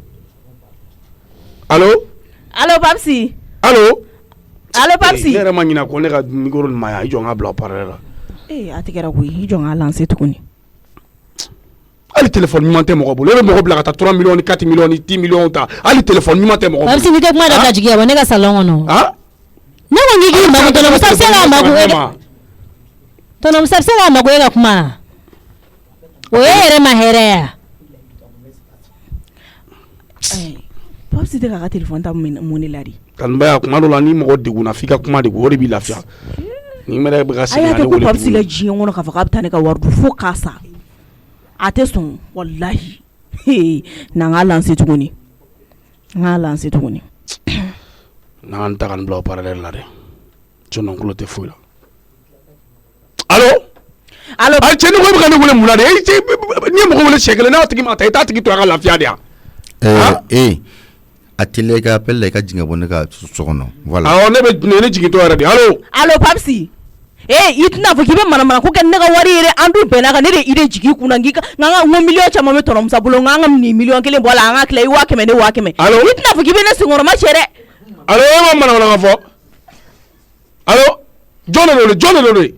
S2: Allo Papsi.
S7: Allo
S2: Papsi.
S7: Ne yɛrɛ ma ɲina ko ne ka micro nin ma yan i jɔ n ka bila parallèle la.
S2: A tɛ kɛra koyi i jɔ n ka lancer tuguni.
S7: Hali téléphone ɲuman tɛ mɔgɔ bolo e bɛ mɔgɔ bila ka taa 3 millions 4 millions 10 millions ta hali téléphone ɲuman tɛ mɔgɔ bolo.
S5: Papsi ni tɛ kuma da jigi wa ne ka salon kɔnɔ. Ne ko n k'i ma tɔnɔ musa se ka mago tɔnɔ musa se ka mago e ka kuma. O ye yɛrɛ ma hɛrɛ ya.
S2: Papsi tɛ ka téléphone ta mun de la de.
S7: Kanubaya kuma dɔ la ni mɔgɔ degunna f'i ka kuma de o de b'i lafiya. Ni mɛrɛ bɛ ka segin ale wele.
S2: Papsi la diɲɛ kɔnɔ k'a fɔ k'a bɛ taa ne ka wari dun fo k'a sa. A tɛ sɔn walahi. Na n ka lancer tuguni. N'an
S7: ta ka nin bila o parallèle la dɛ. Jɔn kulo tɛ foyi la. Allo. A cɛ ni ko bɛ ka ne wele mun na de ni ye mɔgɔ wele siɲɛ kelen n'a tigi ma ta i t'a tigi to a ka lafiya de yan.
S6: A télé ka appel la i ka jigin bɔ ne ka so kɔnɔ voilà.
S7: Awɔ ne jigintɔ yɛrɛ de allo
S2: Papsi. I tɛna fɔ k'i bɛ manamana ko kɛ ne ka wari yɛrɛ an dun bɛnna kan ne de idée jigin kunna n ka million caman bɛ tɔnɔ musa bolo n ka nin million kelen bɔ a la an ka tila i 500 ne 500. I tɛna fɔ k'i bɛ ne senkɔrɔma cɛ dɛ.
S7: Allo e ma manamana ka fɔ. Allo jɔn de don de.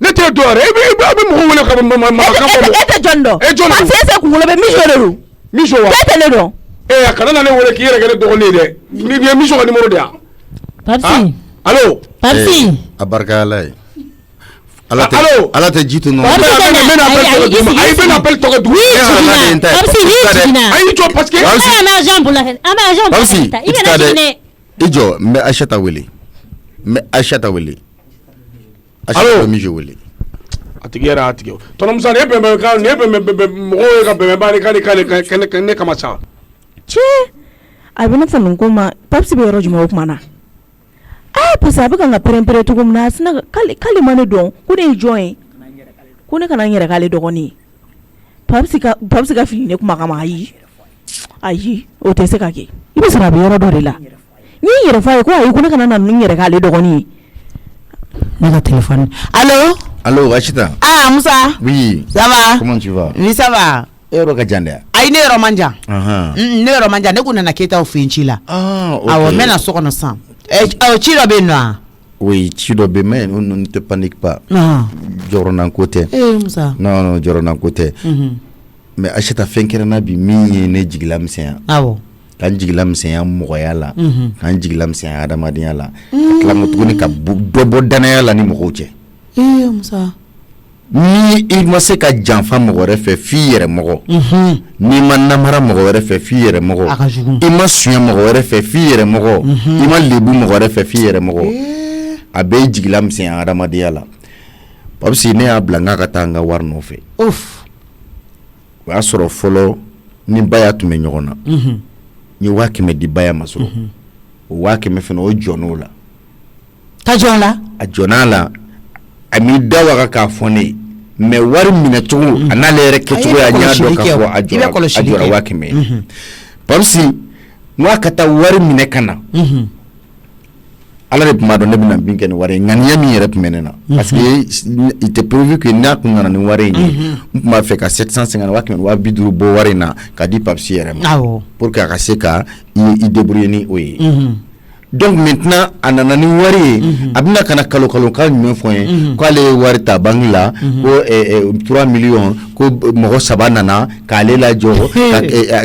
S7: Ne tɛ dɔ yɛrɛ e bɛ mɔgɔ wele ka manamakan fɔ.
S2: E tɛ jɔn dɔn. Papsi ese kunkolo bɛ Micho de don.
S7: Micho wa.
S2: E tɛ ne dɔn.
S7: A kana na ne wele k'i yɛrɛ kɛ ne dɔgɔnin ye dɛ. Ni ye Micho ka numéro de yan.
S5: Papsi.
S7: Allo.
S5: Papsi.
S6: A barika Ala ye. Ala tɛ ji to nɔ.
S7: Ayi bɛna appel tɔgɔ dugu.
S5: Papsi ni jiginna.
S7: Ayi jɔ parce que.
S5: An bɛ agent bolo an bɛ agent bolo.
S6: Papsi i tɛ taa dɛ. I jɔ n bɛ Aïchata wele. Allo Micho wele.
S7: A tigi yɛrɛ y'a tigɛ. Tɔnɔ Musa ne bɛnbɛn mɔgɔw ye ka bɛnbɛn k'ale ne kama sa.
S2: Cɛ a bɛ ne fɔ nin ko ma Papsi bɛ yɔrɔ jumɛn o kuma na. Parce que a bɛ ka n ka pɛrɛn-pɛrɛn cogo min na k'ale ma ne dɔn ko ne ye jɔn ye ko ne kana n yɛrɛ k'ale dɔgɔnin ye. Papsi ka fili ne kuma kama ayi o tɛ se ka kɛ i bɛ sɔrɔ a bɛ yɔrɔ dɔ de la n'i yɛrɛ f'a ye ko ayi ko ne kana na n yɛrɛ k'ale dɔgɔnin ye. Ne ka téléphone.
S6: Allo Aïchata.
S1: Musa.
S6: Oui.
S1: Ça va?
S6: Comment tu vas?
S1: Oui, ça va.
S6: E yɔrɔ ka jan dɛ.
S1: Ayi ne yɔrɔ man jan. Ne yɔrɔ man jan ne kun nana Keyitaw fɛ yen ci la. Awɔ n bɛna so kɔnɔ sisan. Ci dɔ bɛ yen nɔ wa?
S6: Oui, ci dɔ bɛ yen mais ne te panique pas. Jɔrɔnan ko tɛ.
S1: Musa.
S6: Non, jɔrɔnan ko tɛ. Mais Aïchata fɛn kɛra na bi min ye ne jigila misɛnya.
S1: Awɔ.
S6: K'an jigila misɛnya mɔgɔya la. K'an jigila misɛnya adamadenya la. Ka tila tuguni ka dɔ bɔ danaya la ni mɔgɔw cɛ.
S1: Musa.
S6: Ni i ma se ka janfa mɔgɔ wɛrɛ fɛ f'i yɛrɛ mɔgɔ. N'i ma namara mɔgɔ wɛrɛ fɛ f'i yɛrɛ mɔgɔ. I ma suɲɛ mɔgɔ wɛrɛ fɛ f'i yɛrɛ mɔgɔ. I ma lebu mɔgɔ wɛrɛ fɛ f'i yɛrɛ mɔgɔ. A bɛɛ jigila misɛnya adamadenya la. Papsi ne y'a bila n ka taa n ka wari nɔfɛ. O y'a sɔrɔ fɔlɔ ni Baya tun bɛ ɲɔgɔn na. N ye 500 di Baya ma sɔrɔ. O 500 fana o jɔn'o la.
S1: Ka jɔn la? A
S6: jɔn'a la. A m'i da waga k'a fɔ ne ye. Mais wari minɛ cogo a n'ale yɛrɛ kɛcogo y'a ɲɛ dɔn k'a fɔ a jɔra 500. Papsi n ka taa wari minɛ ka na. Ala de tun b'a dɔn ne bɛna bin kɛ ni wari ye ŋaniya min yɛrɛ tun bɛ ne na. Parce que il était prévu que n'a tun nana ni wari in ye n tun b'a fɛ ka 750 250 bɔ wari in na k'a di Papsi yɛrɛ ma. Pour que a ka se ka i débrouiller ni o ye. Donc maintenant a nana ni wari ye a bɛna ka na kalo kan jumɛn fɔ n ye k'ale ye wari ta banque la ko 3 millions ko mɔgɔ 3 nana k'ale lajɔ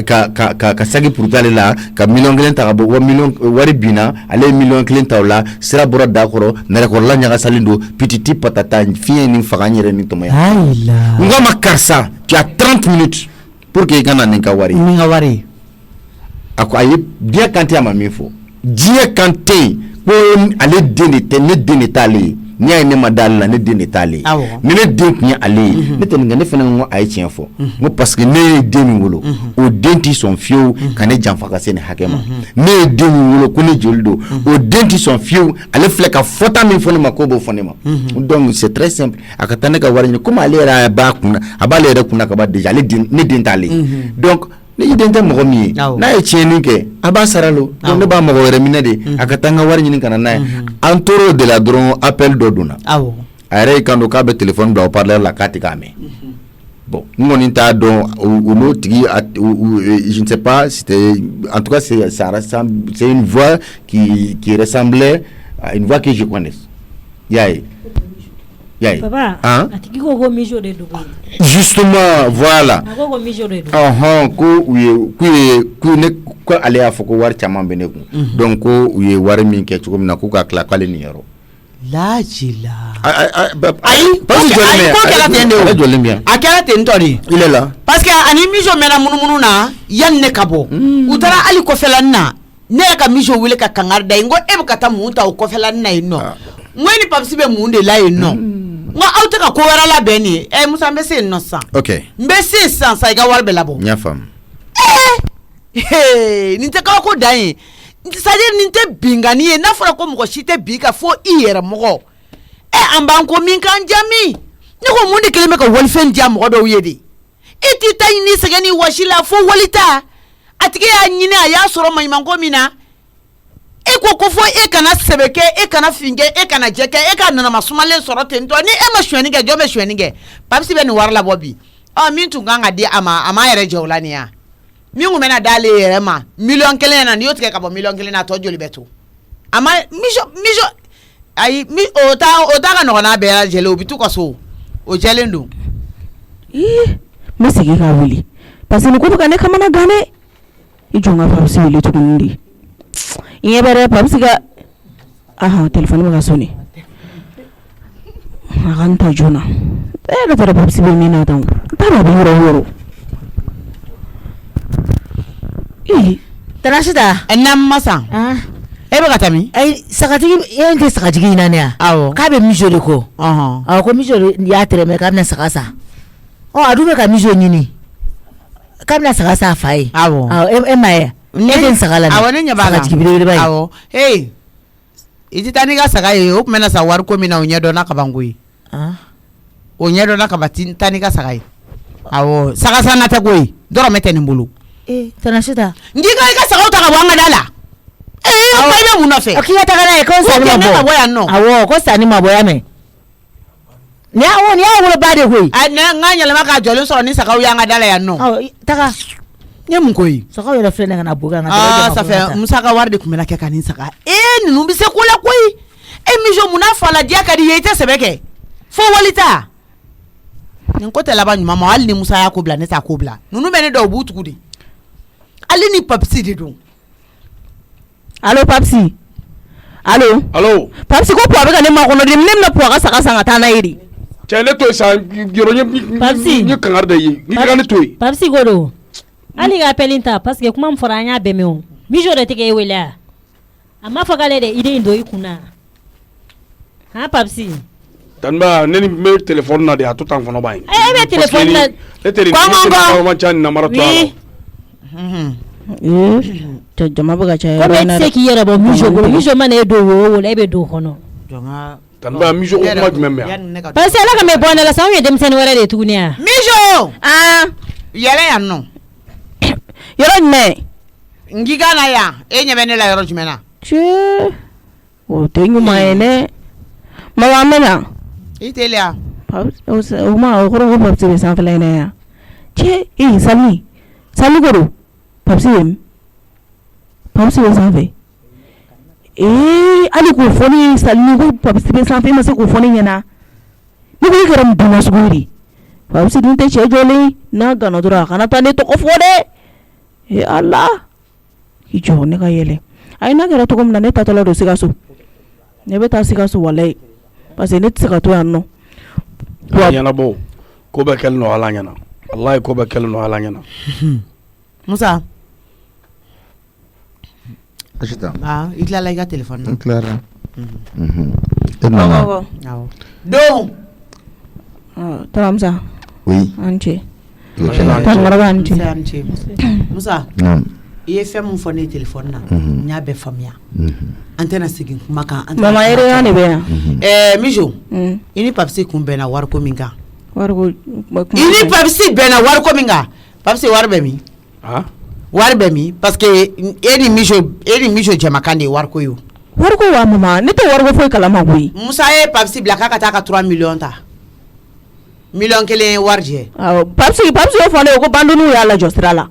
S6: ka sagi puruta ale la ka million 1 ta ka bɔ wari binna ale ye million 1 ta o la sira bɔra da kɔrɔ nɛrɛkɔrɔla ɲagasalen don pititi patata fiɲɛ ni faga n yɛrɛ ni tɔmɔ ya n k'a ma karisa tu as 30 minutes pour que i ka na nin ka wari a ko ayi diɲɛ kan tɛ a ma min fɔ diɲɛ kan tɛ yen ko ale den de tɛ ne den de t'ale ye n'i y'a ye ne ma d'ale la ne den de t'ale ye ni ne den tun ye ale ye ne tɛ nin kɛ ne fana ko a ye tiɲɛ fɔ n ko parce que ne ye den min wolo o den tɛ sɔn fiyewu ka ne janfa ka se nin hakɛ ma ne ye den min wolo ko ne joli don o den tɛ sɔn fiyewu ale filɛ ka fɔta min fɔ ne ma k'o b'o fɔ ne ma donc c'est très simple a ka taa ne ka wari ɲini komi ale yɛrɛ b'a kunna a b'ale yɛrɛ kunna ka ban déjà ne den t'ale ye donc ne i den tɛ mɔgɔ min ye n'a ye tiɲɛni kɛ a b'a sara lo donc ne b'a mɔgɔ wɛrɛ minɛ de a ka taa n ka wari ɲini ka na n'a ye an tor'o de la dɔrɔn appel dɔ donna a yɛrɛ y'i kan don k'a bɛ téléphone bila haut-parleur la k'a tɛ k'a mɛn Bon, nous on est dans je ne sais pas, c'était en tout cas c'est une voix qui ressemblait à une voix que je connais. Yaye.
S5: Papa,
S6: hein? Justement, voilà. Aller à Foko war chama bene ku donc ko uye war min ke ko na ku ka kla kale ni yaro
S1: la jila
S6: ayi parce que
S1: akela tentori
S6: il est là
S1: parce que ani mijo mena munumunu na yanne kabo utara ali ko felanna ne ka mijo wile ka kangarda ngo e ka ta munta ko felanna ino ngweni papsi be munde la ino ngo auta ka ko wara la beni e musa mbese no sa
S6: OK
S1: mbese sa sa ga walbe labo
S6: nya fam
S1: ninte ka ko dan c'est-à-dire ninte bingani na fora ko mo shite bika fo iyere mo amba ko min kan jami ni ko mundi keleme ka wolfen jam mo do yedi iti tay ni segani washila fo walita atike ya nyina ya soro mai mango mina e ko fo e kana sebeke e kana finge e kana jeke e kana na masumale soro tento ni e ma shweni ge jobe shweni ge papsi be ni warla bobi min tunganga di ama yere jawlani ya mingu mena dale yerema million kelen na niyo tike ka bo million kelen na to joli beto ama mijo ay mi ota ka no na be la jele obitu ko so o jele ndo
S2: mesigi ka wuli parce que ko ka ne kamana gane ijonga papsi wuli to kundi iye bere papsi ga aha telephone ga soni aganta jona ga tara papsi be ni na taw tara be woro
S5: Tanashida
S1: enam masa e be katami
S5: ay sakatigi yente sakatigi nani ya
S1: awo
S5: ka be mijo de ko awo ko mijo ya treme ka na sakasa adume ka mijo nyini ka na sakasa fai
S1: awo
S5: emaye eden sakala
S1: awo ne nyabaga awo hey ititani ga sagaye o mena sa war ko mina onyedo na kabangui onyedo na kabati tani ga sagaye awo sagasa na tagoi doro meteni mbulu
S5: Tanashida
S1: ngiga ka sagauta ka bwanga dala ba munafe
S5: akiya takana e ko sani maboya
S1: no
S5: awo ko sani maboya me ni awo bade koi
S1: na nganya le maka jolo so ni sagau yanga dala ya no
S5: taka
S1: nyem koi
S5: sagau yo frene kana buga ngata
S1: ça fait musaka warde kumela ke kanin saka ni numbise kula koi mijo munafa la dia ka di yete sebeke fo walita nkote la ba nyuma ma ali musa ya kobla ne ta kobla nunu bene do butukudi ali ni papsi de don
S2: allo papsi allo papsi ko po abeka ne ma kono de nem na po ga saka sanga tana iri
S7: chele to sa giro
S5: papsi
S7: ni kangarda yi ni kan to
S5: papsi godo ali ga pelinta parce que kuma mforanya be me mijo de teke wela ama fagale de ide ndo ikuna ha papsi
S7: tanba neni me telephone na de a tout en fono bay
S5: be telephone na
S7: le telephone ma chan na mara to
S2: jama baga cha
S5: ko be se ki yere bo mijo mane do wo le be do kono
S1: jonga
S7: tanba mijo ko ma jumem ya
S5: parce que la ka me bona la sa wi dem sen wara de tunia
S1: mijo yele ya no
S2: yoro ne
S1: ngiga na ya nyebene la yoro jumena
S2: che o tengu maene mama mena
S1: itelia
S2: o ma o ko papsi be san fele ne ya che sali goro papsi be san fe ali ko foni sali ko papsi be san fe ma se ko foni nyana ni ko garam duna suguri papsi din te che jole na gano dura kana ta ne to ko fode Allah ki jo ne ka yele ai na gara to ko na ne ta tolo do sigaso ne be ta sigaso walai parce que ne tsaka to yanno
S7: yana bo ko ba kel no ala nyana wallahi ko ba kel no ala nyana
S1: musa
S6: achita
S1: itla la ga telephone
S6: clara
S1: do
S2: Taramsa
S6: oui
S2: anche
S6: Tangara
S1: anche musa iye fɛn mun fɔ ne téléphone na n y'a bɛɛ faamuya an tɛna segin kuma kan
S2: mama yɛrɛ ya ne bɛ yan
S1: mijo i ni papisi kun bɛnna wariko min kan
S2: wariko
S1: i ni papisi bɛnna wariko min kan papisi wari bɛ min wari bɛ min parce que e ni mijo jɛmakan de ye wariko ye o
S2: wariko wa mama ne tɛ wariko foyi kalama koyi
S1: musa ye papisi bila k'a ka taa ka 3 millions ta million kelen warje
S2: papsi yo fone ko bandonu ya la jostrala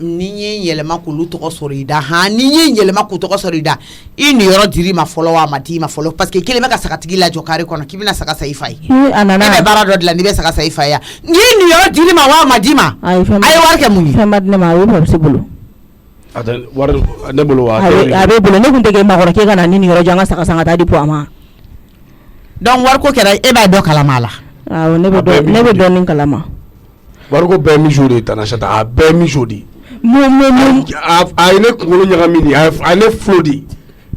S1: ni yelema kulu to sorida ha ni yelema ku to sorida ini yoro diri ma follow wa mati ma follow parce que kele meka sakatigi la jokare kono kibina saka saifai
S2: anana
S1: be barado de la ni be saka saifai ya ni yoro diri ma wa madima ay warke muni
S2: femadne ma wo papsi bulu
S7: ata war ne bulu wa
S2: abe bulu ne kunte ke ma ko ke kana ni yoro janga saka sanga tadi po ama
S1: donc war ko kera e ba do kala mala
S2: ne be do nin kalama
S7: war ko be mi jodi tanashata a be mi jodi a ne kungolo nyagamini a ne flodi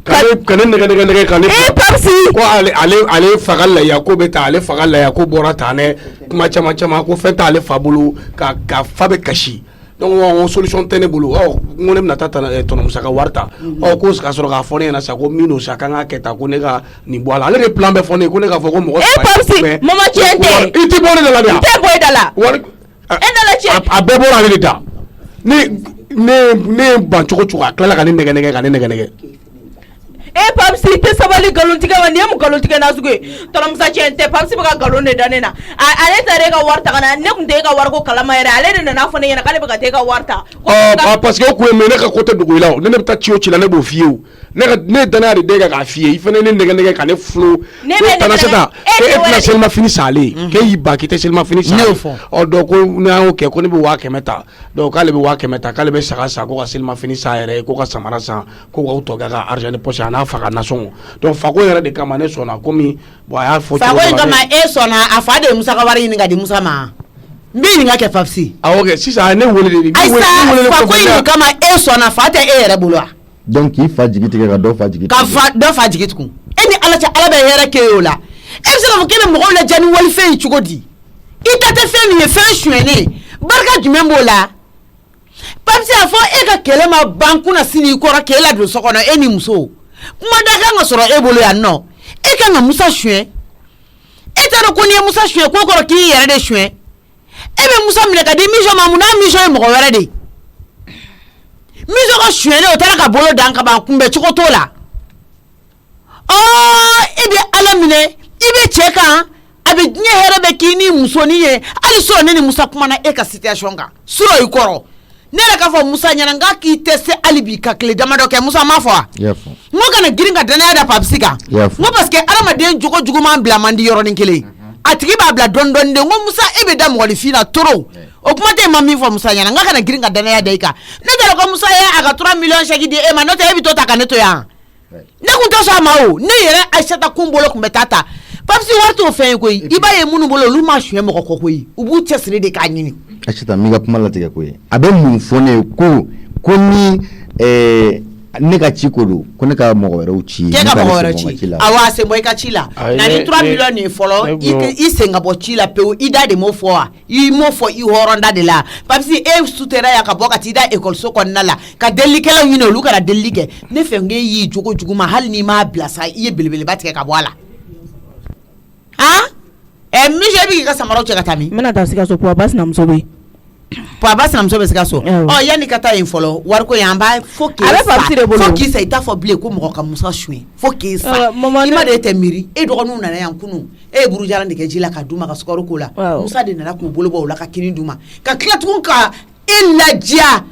S7: kane nege kane
S2: papsi
S7: ko ale fagala ya ko beta ale fagala ya ko bora tane kuma chama ko fenta ale fabulu ka fabe kashi donc on solution tene bulu ngone na tata tono musaka warta ko ska soro ka fone na sa ko mino saka nga keta ko ne ga ni boala ale plan be fone ko ne ga fo ko mo
S2: papsi mama chente
S7: iti bone de la dia
S2: te boy dala
S7: war
S2: la chente
S7: a be bora le da ne ban cogo kala ka ne nege
S2: papsi te sabali galontiga wa niam galontiga na suge tono musa chente papsi baka galone danena ale tare ka warta kana ne kunte ka warko kalama yare ale ne na fone yana kale baka te ka warta
S7: parce que ko me ne ka kote dugo ilaw ne ta ciyo ci la ne bo fiu ne dana de ka fie ifene ne nege ka ne flo tana seta e na selma fini sale ke yiba ki te selma fini sale o do ko na o ke ko ne bo wa kemeta do kale be wa kemeta kale be saka sa ko ka selma fini sa yare ko ka samara sa ko ko to ga argent ne poche na faga nation donc fago yere de kama ne sona komi bo ya fo
S1: fago ngama e sona afade musa ka wari ni ngadi musa ma mbi nga ke papsi
S7: okay si ça ne wole de
S1: fago ngama e sona fate e yere bulwa
S6: donc il fa jigiti ka do fa jigiti
S1: do fa jigiti ku eni ala cha ala be yere ke yola e se la fukene mo la jani wali fe chugodi itate fe ni fe chwene barka jumembo la papsi afo e ka kelema banku na sini ko ra kela do sokono eni muso kuma da kan ga soro e bolo ya no e kan ga musa hwe e ta ko ni musa hwe ko ko ki yere de hwe e be musa mine ka di mijo mamuna mijo e mo were de mijo ko hwe le o ta ka bolo dan ka ba kumbe chiko tola e be ala mine e be cheka abe nye here be kini muso ni ye ali so ne ni musa kuma na e ka situation ga suro ikoro nera ka fo musa nyana nga ki teste alibi ka kle dama do ke musa ma fo mo kana giringa dana da papsika mo parce que ala maden jugo jugo man bla mandi yoro ni kele atigi ba bla don don de ngo musa ebe da mo li fina toro o kuma te mami fo musa nyana nga kana giringa dana da ika ne dara ko musa ya aga 3 million shaki de e ma no te ebi to ta kana to ya ne kun to so ma o ne yere aishata kumbolo kumbetata papsi warto fe ko iba ye munu bolo lu ma hwe mo ko ko yi ubu chesre de ka nyini
S6: achita miga kuma la tega ko yi abe mun fone ko ni ne ka chikodo ko ne ka mo wera uchi
S1: ke ka mo wera uchi awa se boy ka chila na ni 3 million ni follow i senga bo chila pe ida de mo fo i mo fo i horonda de la papsi e sutera ya ka boka ti da école so kon nala ka delikela yino lu ka delike ne fe nge yi jugo ma hal ni ma blasa i belebele batike ka boala mi je bi ka samaro che katami
S2: mena ta sika so po bas na msobe sika so yani kata in follow war ko yamba focus focus ita fo ble ko mo ka musa shwe focus ima de temiri e do nu na yankunu e buru jara ndike jila ka duma ka skoro kola musa de na ko bolo bo la ka kini duma ka klat kun ka illa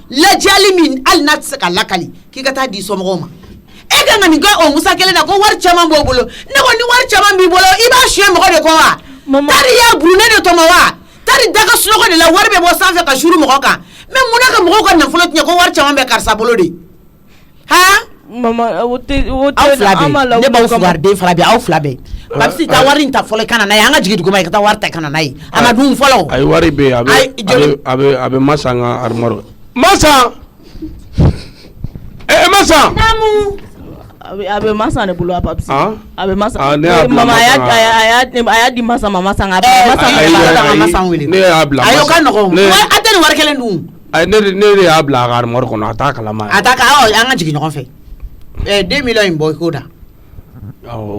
S2: la jalimin al nat saka lakali ki kata di so mo ma e ga ngani ga o musa kele na ko war chama bo bolo ne ko ni war chama bi bolo iba shwe mo de ko wa tari ya brune de tomawa tari daga sunogo de la warbe bo sanfe ka shuru mo ka me muna ka mo ko na fulo tinya ko war chama be karsa bolo de ha mama wote amala ne ba fugarde falabe au flabe babsi ta warin ta fole kana na yanga jigi duguma ka warta kana nai ama dum folo
S7: ay wari be abe masanga armoro masa masa
S2: namu abe masa ne bulu apapsi abe masa mama aya di masa mama sanga masa wili
S7: ne abla
S1: ayo kan no atani warkelen dum
S7: ay ne abla gar mor ko no ataka la ma
S1: ataka anga jigi no fe 2 million boy ko da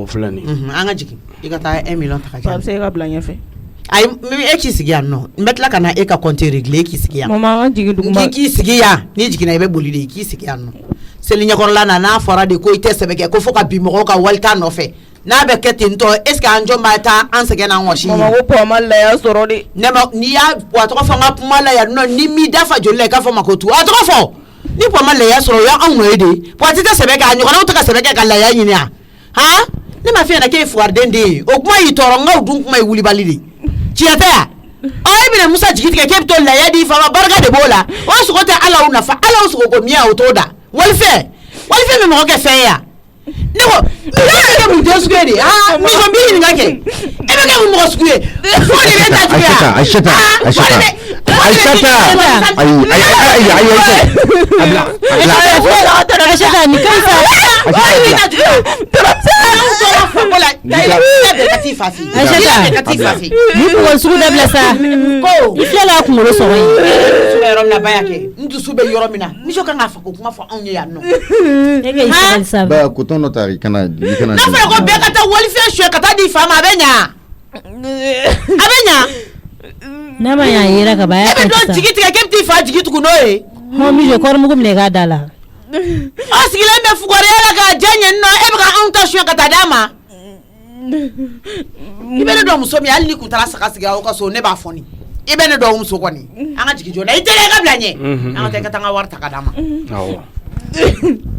S7: fulani
S1: anga jigi ikata 1 million taka
S2: papsi ka blanya fe
S1: ay mi ekisigia no mbetla kana eka compte régler ekisigia
S2: mama jigi duguma
S1: ekisigia ni jigi na ibe bolide ekisigia no selinya korla na fara de ko ite sebeke ko foka bi mo ka walta no fe n'a bɛ kɛ ten tɔ est ce que an jɔn b'a taa an sɛgɛn n'an wɔsi
S2: mama ko pɔ ma laya sɔrɔ de
S1: ne ma n'i y'a wa tɔgɔ fɔ n ka kuma la yan nɔ ni m'i dafa joli la i k'a fɔ ma ko tu a tɔgɔ fɔ ni pɔ ma laya sɔrɔ o y'anw nɔ ye de pɔti tɛ sɛbɛ kɛ a ɲɔgɔnnaw tɛ ka sɛbɛ kɛ ka laya ɲini a han ne ma fɛn na k'e ye fugariden den ye o kuma y'i tɔɔrɔ n k'aw dun kuma ye wulibali de tiɲɛ tɛ yan e bɛna Musa jigi tigɛ k'e bɛ to laya di fa ma barika de b'o la o sogo tɛ Ala nafa Ala sogo ko miya o t'o da walifɛn bɛ mɔgɔ kɛ fɛn ye yan ne ko ne bɛ kɛ mun den sugu ye de mission b'i ɲininka kɛ e bɛ kɛ mun mɔgɔ sugu ye fo de bɛ taa juguya
S6: Aïchata
S5: ni kai sa ni ko sugu da bila sa ko i filɛ la kunkolo sɔgɔ
S1: ye yɔrɔ min na ba y'a kɛ n dusu bɛ yɔrɔ min na mission kan k'a fɔ ko kuma fɔ anw ye yan nɔ
S5: e bɛ sabali sa
S6: ba ko tɔnɔ ta i kana
S1: n'a fɔra ko bɛɛ ka taa walifɛn suɲɛ ka taa di fa ma a bɛ ɲa
S5: n'a ma ɲa yɛrɛ ka ba
S1: e bɛ dɔn jigi tigɛ k'e bɛ t'i fa jigi tugu n'o ye
S5: hɔn mi je kɔrɔmugu minɛ k'a da la
S1: a sigilen bɛ fugariya la k'a diya ɲɛ nɔ e bɛ ka anw ta suɲɛ ka taa d'a ma i bɛ ne dɔn muso min hali ni kun taara saga sigi aw ka so ne b'a fɔ nin i bɛ ne dɔn muso kɔni an ka jigi jɔna i teliya ka bila ɲɛ an ka taa i ka taa n ka wari ta ka d'a ma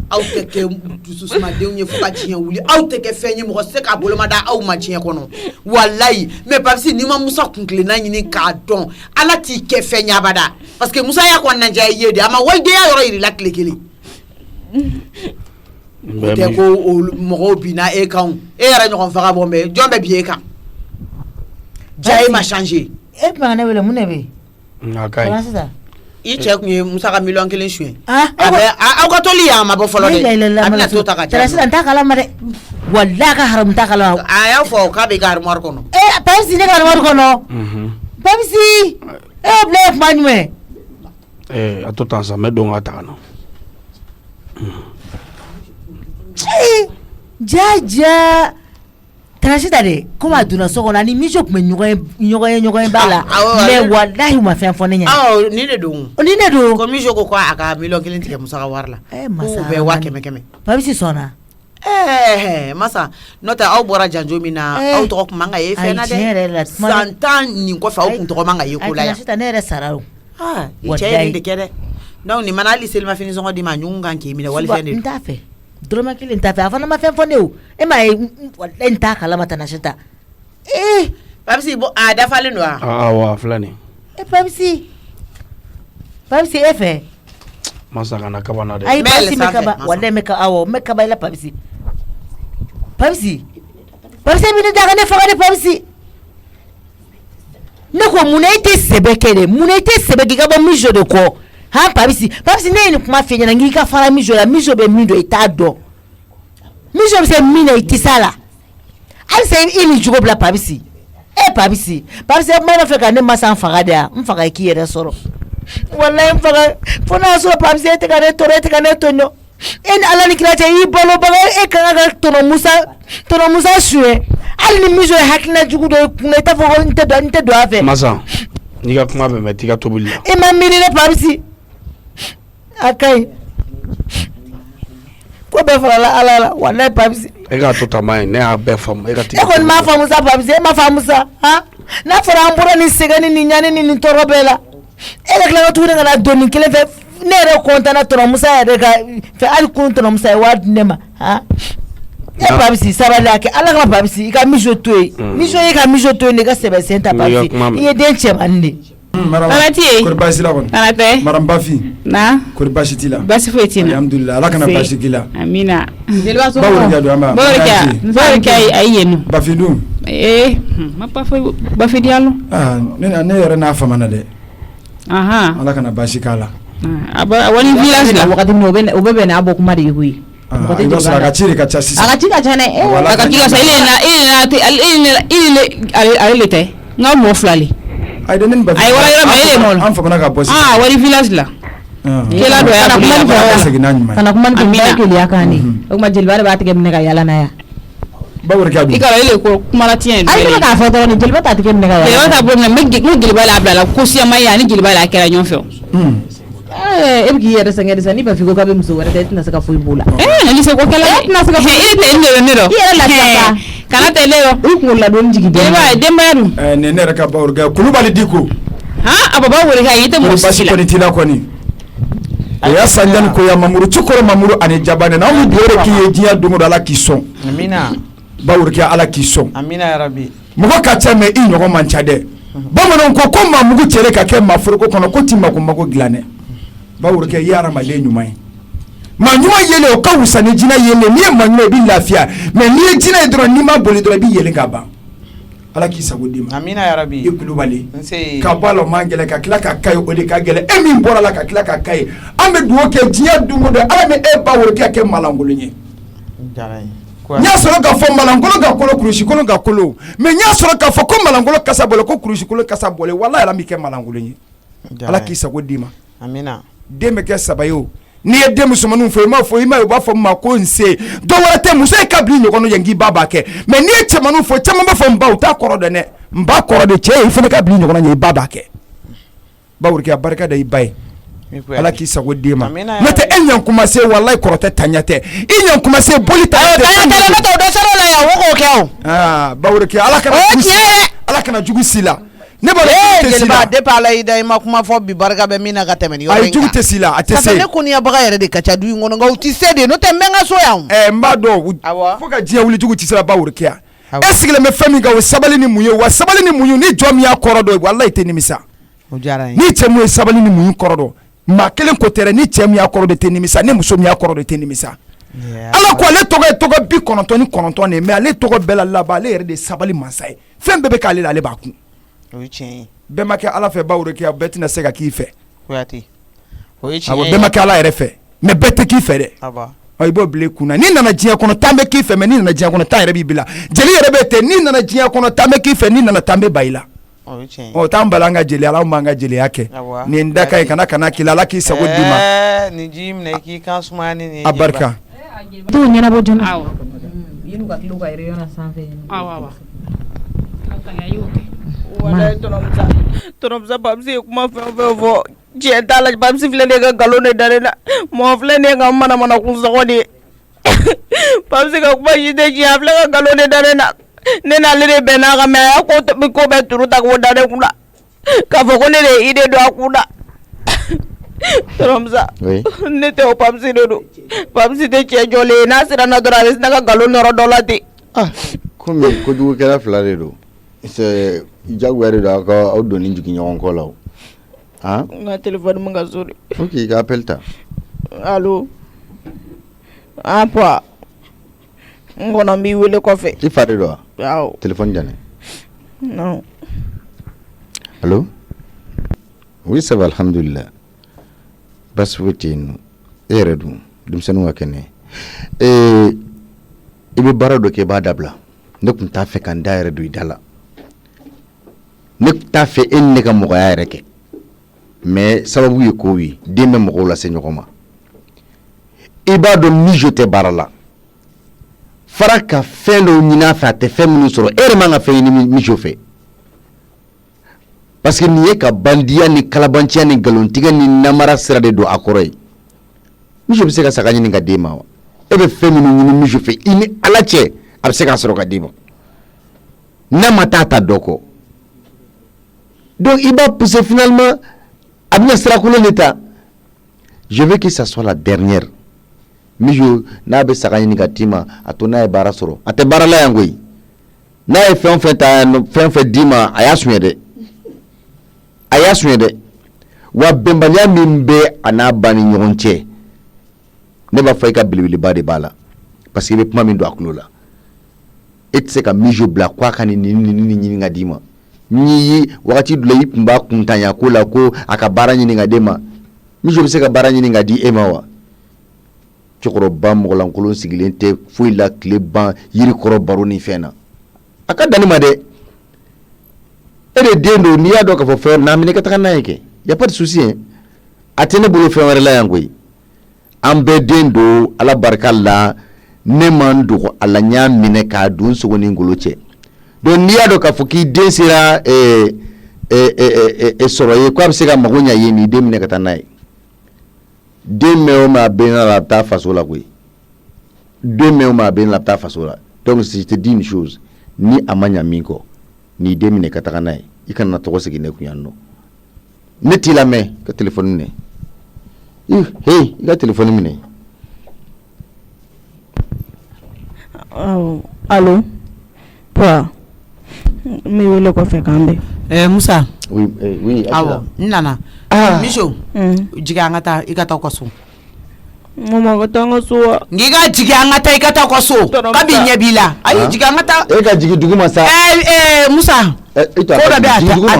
S1: aw tɛ kɛ dususumadenw ye fo ka diɲɛ wuli aw tɛ kɛ fɛn ye mɔgɔ tɛ se k'a boloma da aw ma diɲɛ kɔnɔ walayi mais Papisi n'i ma Musa kuntilenna ɲini k'a dɔn Ala t'i kɛ fɛn ye abada parce que Musa y'a kɔnɔna diya i ye de a ma walidenya yɔrɔ yir'i la tile kelen o tɛ ko mɔgɔw binna e kan e yɛrɛ ɲɔgɔn faga bɔ mais jɔn bɛ bin e kan ja e ma changer
S5: e tuma ne wele mun ne bɛ
S1: i cɛ kun ye Musa ka 1,000,000 suɲɛ aw ka toli yan a ma bɔ fɔlɔ dɛ a bɛna to ta ka ca
S5: sisan n t'a kalama dɛ walahi ka haramu t'a kalama
S1: a y'a fɔ k'a b'i ka armoire kɔnɔ
S5: Papisi ne ka armoire kɔnɔ Papisi bila ye kuma jumɛn
S7: a to tan sa n bɛ don ka ta ka na
S5: ja Tarasita de komi a donna so kɔnɔ ani Mijo tun bɛ ɲɔgɔn b'a la mais walahi u ma fɛn fɔ ne ɲɛna
S1: ni ne don ko Mijo ko a ka 1,000,000 tigɛ Musa ka wari la
S5: masa
S1: k'u bɛɛ 500,000
S5: Papisi sɔnna
S1: masa n'o tɛ aw bɔra janjo min na aw tɔgɔ tun man ka ye fɛn na dɛ san 10 nin kɔfɛ aw tun tɔgɔ man ka ye ko la yan
S5: Tarasita ne yɛrɛ sara o
S1: i cɛ ye nin de kɛ dɛ donc nin mana hali selimafini sɔngɔ d'i ma a ɲugun kan k'i minɛ walifɛn de
S5: n t'a fɛ dɔrɔmɛ kelen t'a fɛ a fana ma fɛn fɔ ne o e m'a ye n t'a kalama Tarasita
S1: Papisi a dafalen don wa
S7: awɔ filɛ nin
S5: Papisi e fɛ
S7: masa kana kaba na dɛ
S5: ayi Papisi mɛ kaba walahi mɛ kaba i la Papisi bɛ ne daga ne faga de Papisi ne ko mun na i tɛ sɛbɛ kɛ de mun na i tɛ sɛbɛ k'i ka bɔ Mijo de kɔ han Papisi ne ye nin kuma f'i ɲɛna n k'i ka fara Mijo la Mijo bɛ min dɔn i t'a dɔn Mijo bɛ se min na i tɛ s'a la halisa i ni jogo bila Papisi Papisi kuma nɔfɛ ka ne masa n faga de yan n faga i k'i yɛrɛ sɔrɔ walayi n faga fo n'a sɔrɔ Papisi e tɛ ka ne tɔɔrɔ e tɛ ka ne tɔɲɔ e ni Ala ni kira cɛ i balobaga e ka kan ka tɔnɔ Musa suɲɛ hali ni Mijo ye hakilina jugu dɔ i kunna i t'a fɔ ko n tɛ don a fɛ
S7: masa n'i ka kuma bɛ mɛn t'i ka tobili la
S5: e ma miiri dɛ Papisi a ka ɲi ko bɛɛ farala Ala la walayi Papisi
S7: e k'a to tama ye ne y'a bɛɛ faamu e ka
S5: e kɔni m'a faamu sa Papisi e ma faamu sa n'a fɔra an bɔra nin sɛgɛnni nin ɲani ni nin tɔɔrɔ bɛɛ la e ka tila tuguni ka na don nin kelen fɛ ne yɛrɛ kɔntanna tɔnɔ Musa yɛrɛ ka fɛ hali kun tɔnɔ Musa ye wari di ne ma Papisi sabali a kɛ Ala kama Papisi i ka Mijo to yen Mijo ye ka Mijo to yen de ka sɛbɛ sen ta Papisi i ye den cɛmannin de
S8: Kori basi la kɔni Maram Bafi kori basi t'i la
S4: basi foyi t'i la
S8: alhamdulillah Ala kana basi k'i la
S4: amina
S8: Baworika
S4: ayi yen
S8: Bafi dun
S4: ma Bafi Diallo
S8: ne yɛrɛ n'a famana dɛ Ala kana basi k'a la
S4: wani village la
S2: wakati min o bɛ bɛn n'a bɔ kuma de ye koyi
S8: a ka ci de ka ca sisan
S2: a ka ci ka ca dɛ
S4: a ka ci ka ca ale le tɛ n ka mɔgɔ fila le
S8: ayi ne Bafi
S4: ayi wala yɔrɔ ma e ye mɔl
S8: an famana ka bɔ sisan
S4: wani village la kela dɔ y'a
S2: kana kuma ni bɛɛ keleya kan de o kuma jeliba de b'a tigɛ minɛ ka yala n'a ya
S8: Baworika dun
S4: i ka ele ko kuma la tiɲɛ
S2: ayi ne k'a fɔ dɔrɔn ni jeliba t'a tigɛ minɛ ka yala
S4: jeliba t'a bolo minɛ n jeliba la bila la ko siyama ye ani jeliba la kɛra ɲɔgɔn fɛ
S2: e bɛ k'i yɛrɛ sɛgɛn de sa n'i b'a fɔ ko k'a bɛ muso wɛrɛ ta i tɛna se ka foyi b'o la
S4: ni se ko kɛlɛ e tɛna se ka foyi e tɛ ne dɔn
S2: i yɛrɛ lafiya
S4: kana tele yo
S2: ko la don jigi
S4: demba du
S8: ne ne raka ba urga kulubali diko
S4: ha ababa wori ga yite mo
S8: basi ko ni tina ko ni ya sanjan ko ya mamuru chukoro mamuru ani jabane na mu biore ki ye dia dungo ala ki son
S1: amina
S8: ba urga ala ki son
S1: amina ya rabbi
S8: mugo ka teme i nyogo manchade bamanon ko ko ma mugu tere ka ke mafurko kono ko timma ko mago glane ba urga yara ma le nyumai ma nyuma yele o ka wusani jina yele ni ma nyuma bi lafia mais ni jina dro ni ma boli dro bi yele ka ba ala ki sago dima
S1: amina ya rabbi
S8: ikulubali ka balo mangele ka kila ka kay o de ka gele e min bora la ka kila ka kay ambe duo ke dia dungo de ala me e ba urga ke malangolo nyi
S1: jaray
S8: nya soro ka fo malangolo ga kolo kurushi kolo ga kolo mais nya soro ka fo ko malangolo kasa bole ko kurushi kolo kasa bole wallahi ala mi ke malangolo nyi ala ki sago dima
S1: amina
S8: deme ke sabayo ni e dem sumanu fo ima ba fo ma ko nse do warate muso e kabli nyogo no yangi baba ke mais ni e chemanu fo chema ba fo mba uta koro de ne mba koro de che e fo kabli nyogo no yangi baba ke ba wurki barka da ibai ala ki sago dima mete enyan kuma se wallahi korote tanyate enyan kuma se boli tanyate
S1: na to do saro la ya wo ko
S8: ba wurki ala kana jugu sila ne ba
S1: jelba de pala ida ma kuma fo bi barka be mina ga temen yo
S8: ay jugu tesila atese
S1: ne ko ni abaga yere de kacha du ngono nga uti sede no tembe nga so ya
S8: mbado fo ka jia wuli jugu tisila ba wurki ya esigile me fami ga sabali ni muyo wa sabali ni muyo ni jomi ya korodo wallahi te nimisa
S1: o jara
S8: ni chemu sabali ni muyo korodo ma kelen ko tere ni chemu ya korodo te nimisa ne muso mi ya korodo te nimisa ala ko ale togo bi kononton ne mais ale togo bela laba ale yere de sabali mansay fembe be kale ale ba ku bɛmakɛ ala fɛ ba wureki a bɛɛ tɛna se ka k'i fɛ bɛmakɛ ala yɛrɛ fɛ mais bɛɛ tɛ k'i fɛ dɛ i b'o bila i kunna n'i nana diɲɛ kɔnɔ tan bɛ k'i fɛ mais n'i nana diɲɛ kɔnɔ tan yɛrɛ b'i bila jeli yɛrɛ bɛ ten n'i nana diɲɛ kɔnɔ tan bɛ k'i fɛ n'i nana tan bɛ ba i la t'an bala an ka jeli ala b'an ka jeliya kɛ nin da ka ɲi kana k'i la ala k'i sago d'i ma a barika
S4: t'o ɲɛnabɔ joona
S3: wala tɔnɔmusa bamusi ye kuma fɛn o fɛn fɔ tiɲɛ t'a la bamusi filɛ ne ka nkalon de dalen na mɔgɔ filɛ ne ka manamana kun sɔgɔ de ye bamusi ka kuma si tɛ tiɲɛ a filɛ ka nkalon de dalen na ne n'ale de bɛnna kan mɛ a y'a ko bɛɛ turu ta k'o da ne kun na k'a fɔ ko ne de ye idée don a kun na tɔnɔmusa ne tɛ o bamusi de don bamusi tɛ tiɲɛ jɔlen ye n'a sera n na dɔrɔn a bɛ sina ka nkalon nɔrɔ dɔ la ten.
S6: komi kojugukɛla fila de don c'est jagoya de don aw donni jigin ɲɔgɔn kɔ la o
S3: n ka téléphone min ka so de.
S6: ok i ka appel ta.
S3: allo papa n kɔnɔ n b'i wele kɔfɛ.
S6: i fa de don wa.
S3: awɔ.
S6: téléphone jane.
S3: non.
S6: allo. oui ça va alhamdulillah basi foyi tɛ yen nɔ e yɛrɛ dun denmisɛnninw ka kɛnɛ i bɛ baara dɔ kɛ i b'a dabila ne tun t'a fɛ ka n da yɛrɛ don i da la ne t'a fɛ e ni ne ka mɔgɔya yɛrɛ kɛ mais sababu ye kow ye den bɛ mɔgɔw lase ɲɔgɔn ma i b'a dɔn mijo tɛ baara la fara ka fɛn dɔw ɲini a fɛ a tɛ fɛn minnu sɔrɔ e yɛrɛ man ka fɛn ɲini mijo fɛ parce que nin ye ka bandiya ni kalabanciya ni nkalontigɛ ni namara sira de don a kɔrɔ ye mijo bɛ se ka saga ɲini ka d'e ma wa e bɛ fɛn minnu ɲini mijo fɛ i ni ala cɛ a bɛ se k'a sɔrɔ ka d'e ma n'a ma taa ta dɔ kɔ donc il va pousser finalement a bɛna sira kolon de ta je veux que ça soit la dernière mijo n'a bɛ saga ɲini ka d'i ma a to n'a ye baara sɔrɔ a tɛ baara la yan koyi n'a ye fɛn fɛn ta fɛn fɛn d'i ma a y'a suɲɛ dɛ a y'a suɲɛ dɛ wa bɛnbaliya min bɛ a n'a ba ni ɲɔgɔn cɛ ne b'a fɔ i ka belebeleba de b'a la parce que i bɛ kuma min don a tulo la e tɛ se ka mijo bila ko a ka nin ɲini ka d'i ma n'i ye wagati dɔ la i tun b'a kuntanya ko la ko a ka baara ɲini ka d'e ma mijo bɛ se ka baara ɲini ka di e ma wa cɛkɔrɔba mɔgɔlankolon sigilen tɛ foyi la tile ban yiri kɔrɔ baro ni fɛn na a ka danni ma dɛ e de den don n'i y'a dɔn k'a fɔ fɛn wɛrɛ n'a minɛ ka taga n'a ye kɛ y a pas de souci hein a tɛ ne bolo fɛn wɛrɛ la yan koyi an bɛɛ den don ala barika la ne ma n dogo a la n y'a minɛ k'a don n sogo ni n golo cɛ donc n'i y'a dɔn k'a fɔ k'i den sera sɔrɔ ye k'a bɛ se ka mago ɲa ye n'i den minɛ ka taa n'a ye den mɛn o mɛn a bɛ na la a bɛ taa faso la koyi den mɛn o mɛn a bɛ na la a bɛ taa faso la Donc si je te dis une chose, ni amanya minko, ni demine katakana, il can not was again. Neti la main, que téléphone ne. Hey, il a téléphoné mine.
S2: Allô? Quoi? Mais où le quoi fait quand même?
S1: Moussa.
S6: Oui, oui.
S1: Awo, nana. Micho. Jiga ngata ikata kwa so.
S2: Mama katanga so.
S1: Ngiga jiga ngata ikata kwa so. Kabi nyebila. Ayi jiga ngata.
S6: Eka jigi duguma sa.
S1: Musa. Koda be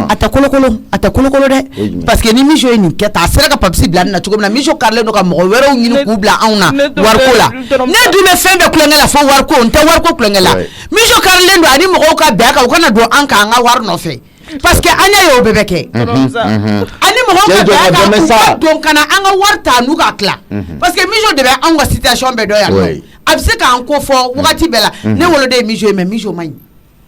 S1: ata kolokolo de. Parce que ni Micho ni keta sera ka papsi blan na tugo na Micho karle no ka mo wero nyini ku bla auna warko la. Ne du me fembe kulengela fo warko nte warko kulengela. Micho karle ndo ani mo ka be ka ko na do anka nga war no fe. Parce que anya yo bebeke ani mo ka donc kana anga warta nu ka kla parce que Micho de be anga situation be do ya no abse ka anko fo wakati bela ne wolo de Micho me Micho mai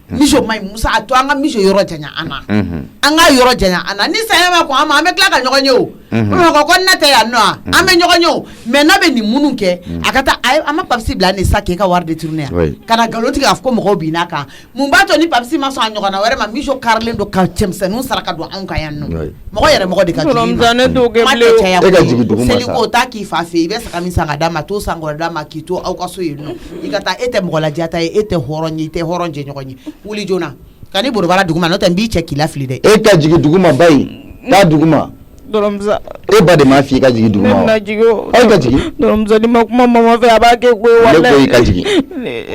S1: Micho mai Musa ato anga Micho yoro janya ana anga yoro janya ana ni sa ma ko ama me kla ka nyogonyo ko na te ya no ame nyogonyo me na be ni mununke akata ama papsi bla ne sa ke ka war de tourner kana galoti ka afko mo bi naka mumbato ni papsi ma so anyogona were ma Micho karlendo ka chemse no saraka do an ka yanno mo yere mo de ka
S2: Ramzane do geble
S1: seli ko ta ki fa fe be saka mi sanga dama to sango dama kito au ka so yino ikata ete mo la jata ete horonyi te horonje nyogonyi wuli jona kani buru bala duguma no tambi check la fli de
S6: Eka jigi duguma bay ta duguma
S2: Doromza
S6: ba de ma fi ka jigi duguma
S2: na jigo
S6: ka jigi
S2: Doromza di makuma mama fe abake ko wala
S6: le ka jigi